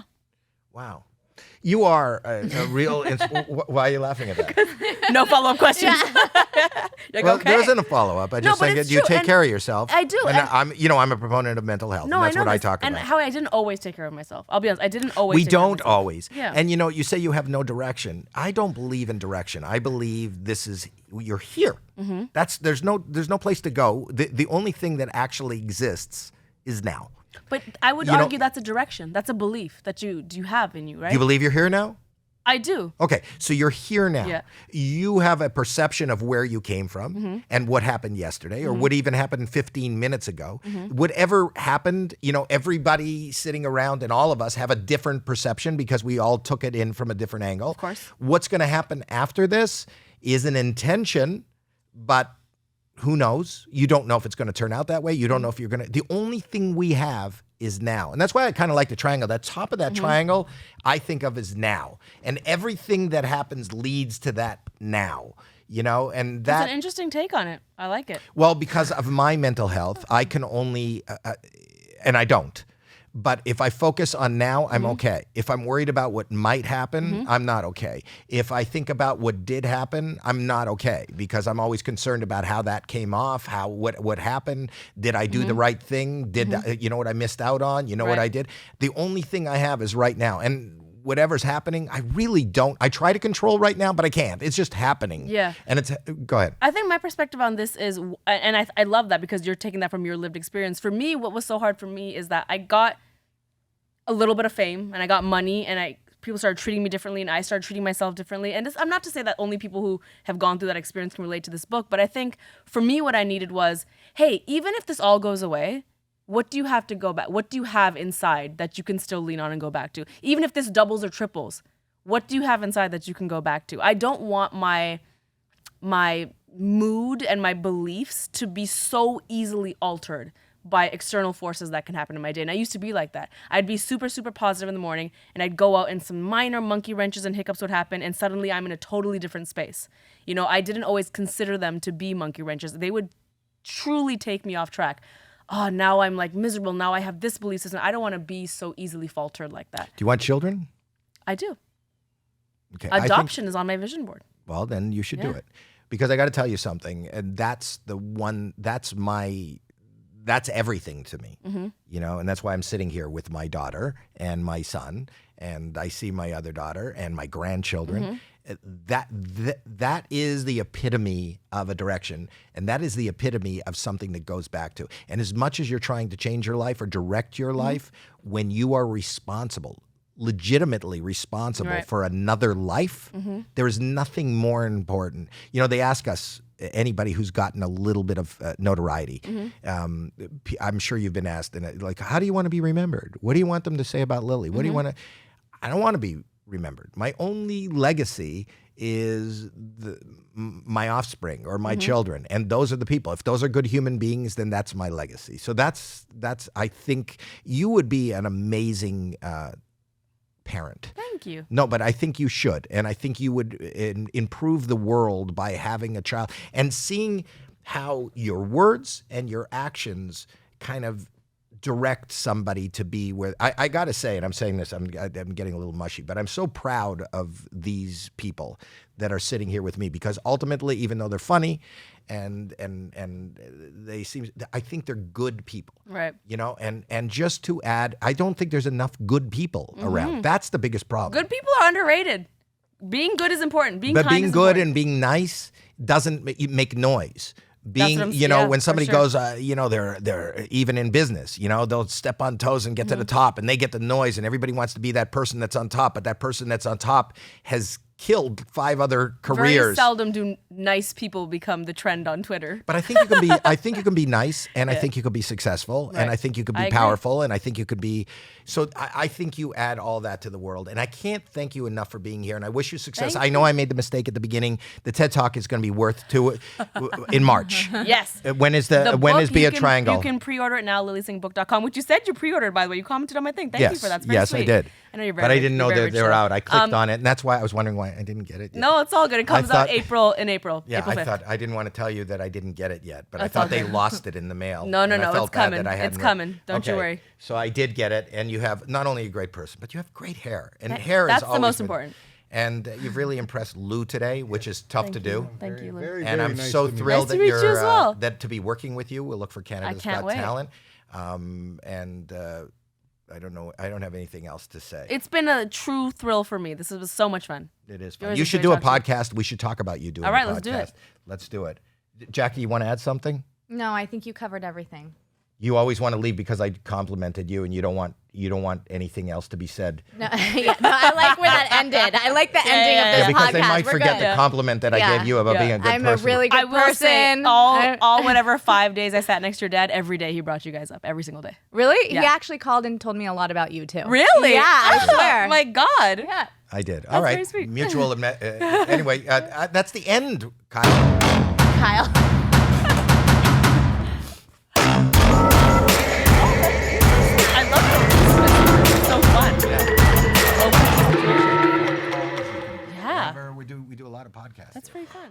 Wow. You are a real. Why are you laughing at that? No follow-up questions. Like, Well, okay. there isn't a follow-up. I just but think it's that you true, take and care of yourself. I do, And and- I'm a proponent of mental health. No, and that's I know what I this. talk And about. Howie, I didn't always take care of myself. I'll be honest. I didn't always We take care of don't myself. always. Yeah. And you say you have no direction. I don't believe in direction. I believe you're here. Mm-hmm. There's no place to go. The only thing that actually exists is now. But I would You know- argue that's a direction. That's a belief that you have in you, right? Do you believe you're here now? I do. Okay, so you're here now. Yeah. You have a perception of where you came from and what happened yesterday or what even happened 15 minutes ago. Whatever happened, everybody sitting around and all of us have a different perception because we all took it in from a different angle. Of course. What's going to happen after this is an intention, but who knows? You don't know if it's going to turn out that way. You don't know if you're going to. The only thing we have is now. And that's why I kind of like the triangle. That top of that triangle, I think of as now. And everything that happens leads to that now. And That's an interesting take on it. I like it. well, because of my mental health, I can only, and I don't. But if I focus on now, I'm okay. If I'm worried about what might happen, I'm not okay. If I think about what did happen, I'm not okay because I'm always concerned about how that came off, what happened. Did I do the right thing? Did you know what I missed out on? You know what I did? The only thing I have is right now. And whatever's happening, I really don't. I try to control right now, but I can't. It's just happening. Yeah. And go ahead. I think my perspective on this is, and I love that because you're taking that from your lived experience. For me, what was so hard for me is that I got a little bit of fame and I got money and people started treating me differently and I started treating myself differently. And I'm not to say that only people who have gone through that experience can relate to this book, but I think for me what I needed was, hey, even if this all goes away, what do you have to go back? What do you have inside that you can still lean on and go back to? Even if this doubles or triples, what do you have inside that you can go back to? I don't want my mood and my beliefs to be so easily altered by external forces that can happen in my day. And I used to be like that. I'd be super, super positive in the morning and I'd go out and some minor monkey wrenches and hiccups would happen and suddenly I'm in a totally different space. I didn't always consider them to be monkey wrenches. They would truly take me off track. Oh, now I'm like miserable. Now I have this belief system. I don't want to be so easily faltered like that. Do you want children? I do. Okay. Adoption is on my vision board. Well, then you should do it. Because I got to tell you something, and that's everything to me, and that's why I'm sitting here with my daughter and my son, and I see my other daughter and my grandchildren. That is the epitome of a direction, and that is the epitome of something that goes back to. And as much as you're trying to change your life or direct your life, when you are legitimately responsible for another life, there is nothing more important. They ask us, anybody who's gotten a little bit of notoriety, I'm sure you've been asked, like, how do you want to be remembered? What do you want them to say about Lilly? What do you want to? I don't want to be remembered. My only legacy is my offspring or my children, and those are the people. If those are good human beings, then that's my legacy. So that's. I think you would be an amazing parent. Thank you. No, but I think you should. And I think you would improve the world by having a child and seeing how your words and your actions kind of direct somebody to be where I got to say, and I'm saying this, I'm getting a little mushy, but I'm so proud of these people that are sitting here with me because ultimately, even though they're funny and they seem, I think they're good people, right? And just to add, I don't think there's enough good people around. That's the biggest problem. Good people are underrated. Being good is important. Being but kind being is good important. and being nice doesn't make noise. That's what Being, when somebody for goes, sure. they're even in business, they'll step on toes and get to the top and they get the noise and everybody wants to be that person that's on top, but that person that's on top has killed 5 other careers. Very seldom do nice people become the trend on Twitter. But I think you can be. I think you can be nice, and I think you can be successful, and I think you can be powerful, and I think you could be. So I think you add all that to the world, and I can't thank you enough for being here. And I wish you success. I know I made the mistake at the beginning. The TED Talk is going to be worth in March. Yes. When is Be a Triangle? You can pre-order it now, LillySinghBook.com, which you said you pre-ordered, by the way. You commented on my thing. Thank you for that. It's very sweet. I did. I know you're very, but I didn't know very that they were out. I clicked chill. on it, and that's why I was wondering why I didn't get it yet. No, it's all good. It comes out in April. Yeah, April 5th. I thought I didn't want to tell you that I didn't get it yet, but That's I all thought they good. lost it in the mail. No, and I felt it's coming. bad that I hadn't It's read- coming. Don't you Okay, worry. So I did get it, and you have not only a great person, but you have great hair, and hair That's is the always most been- important. And you've really impressed Lou today, which is tough to do. Thank you, Lou. Very, And very I'm nice so to meet you. thrilled Nice to that meet you you're as well. that to be working with you. We'll look for Canada's can't Got wait. Talent. I don't know. I don't have anything else to say. It's been a true thrill for me. This was so much fun. It is It fun. was You a should great do a talk to you. podcast. We should talk about you doing All right, a podcast. let's do it. Let's do it. Jackie, you want to add something? No, I think you covered everything. You always want to leave because I complimented you, and you don't want anything else to be said. No, I like where that ended. I like the ending of this Because podcast. they might We're forget good. the compliment that I gave you about being a good I'm person. a really good I will say person. all whatever 5 days I sat next to your dad, every day he brought you guys up, every single day. Really? Yeah. He actually called and told me a lot about you too. Really? Yeah, I swear. Oh my God. Yeah. I did. All right. very sweet. Mutual. Anyway, that's the end, Kyle. Kyle. I love it. It's so fun. Yeah. We do a lot of podcasts. That's very fun.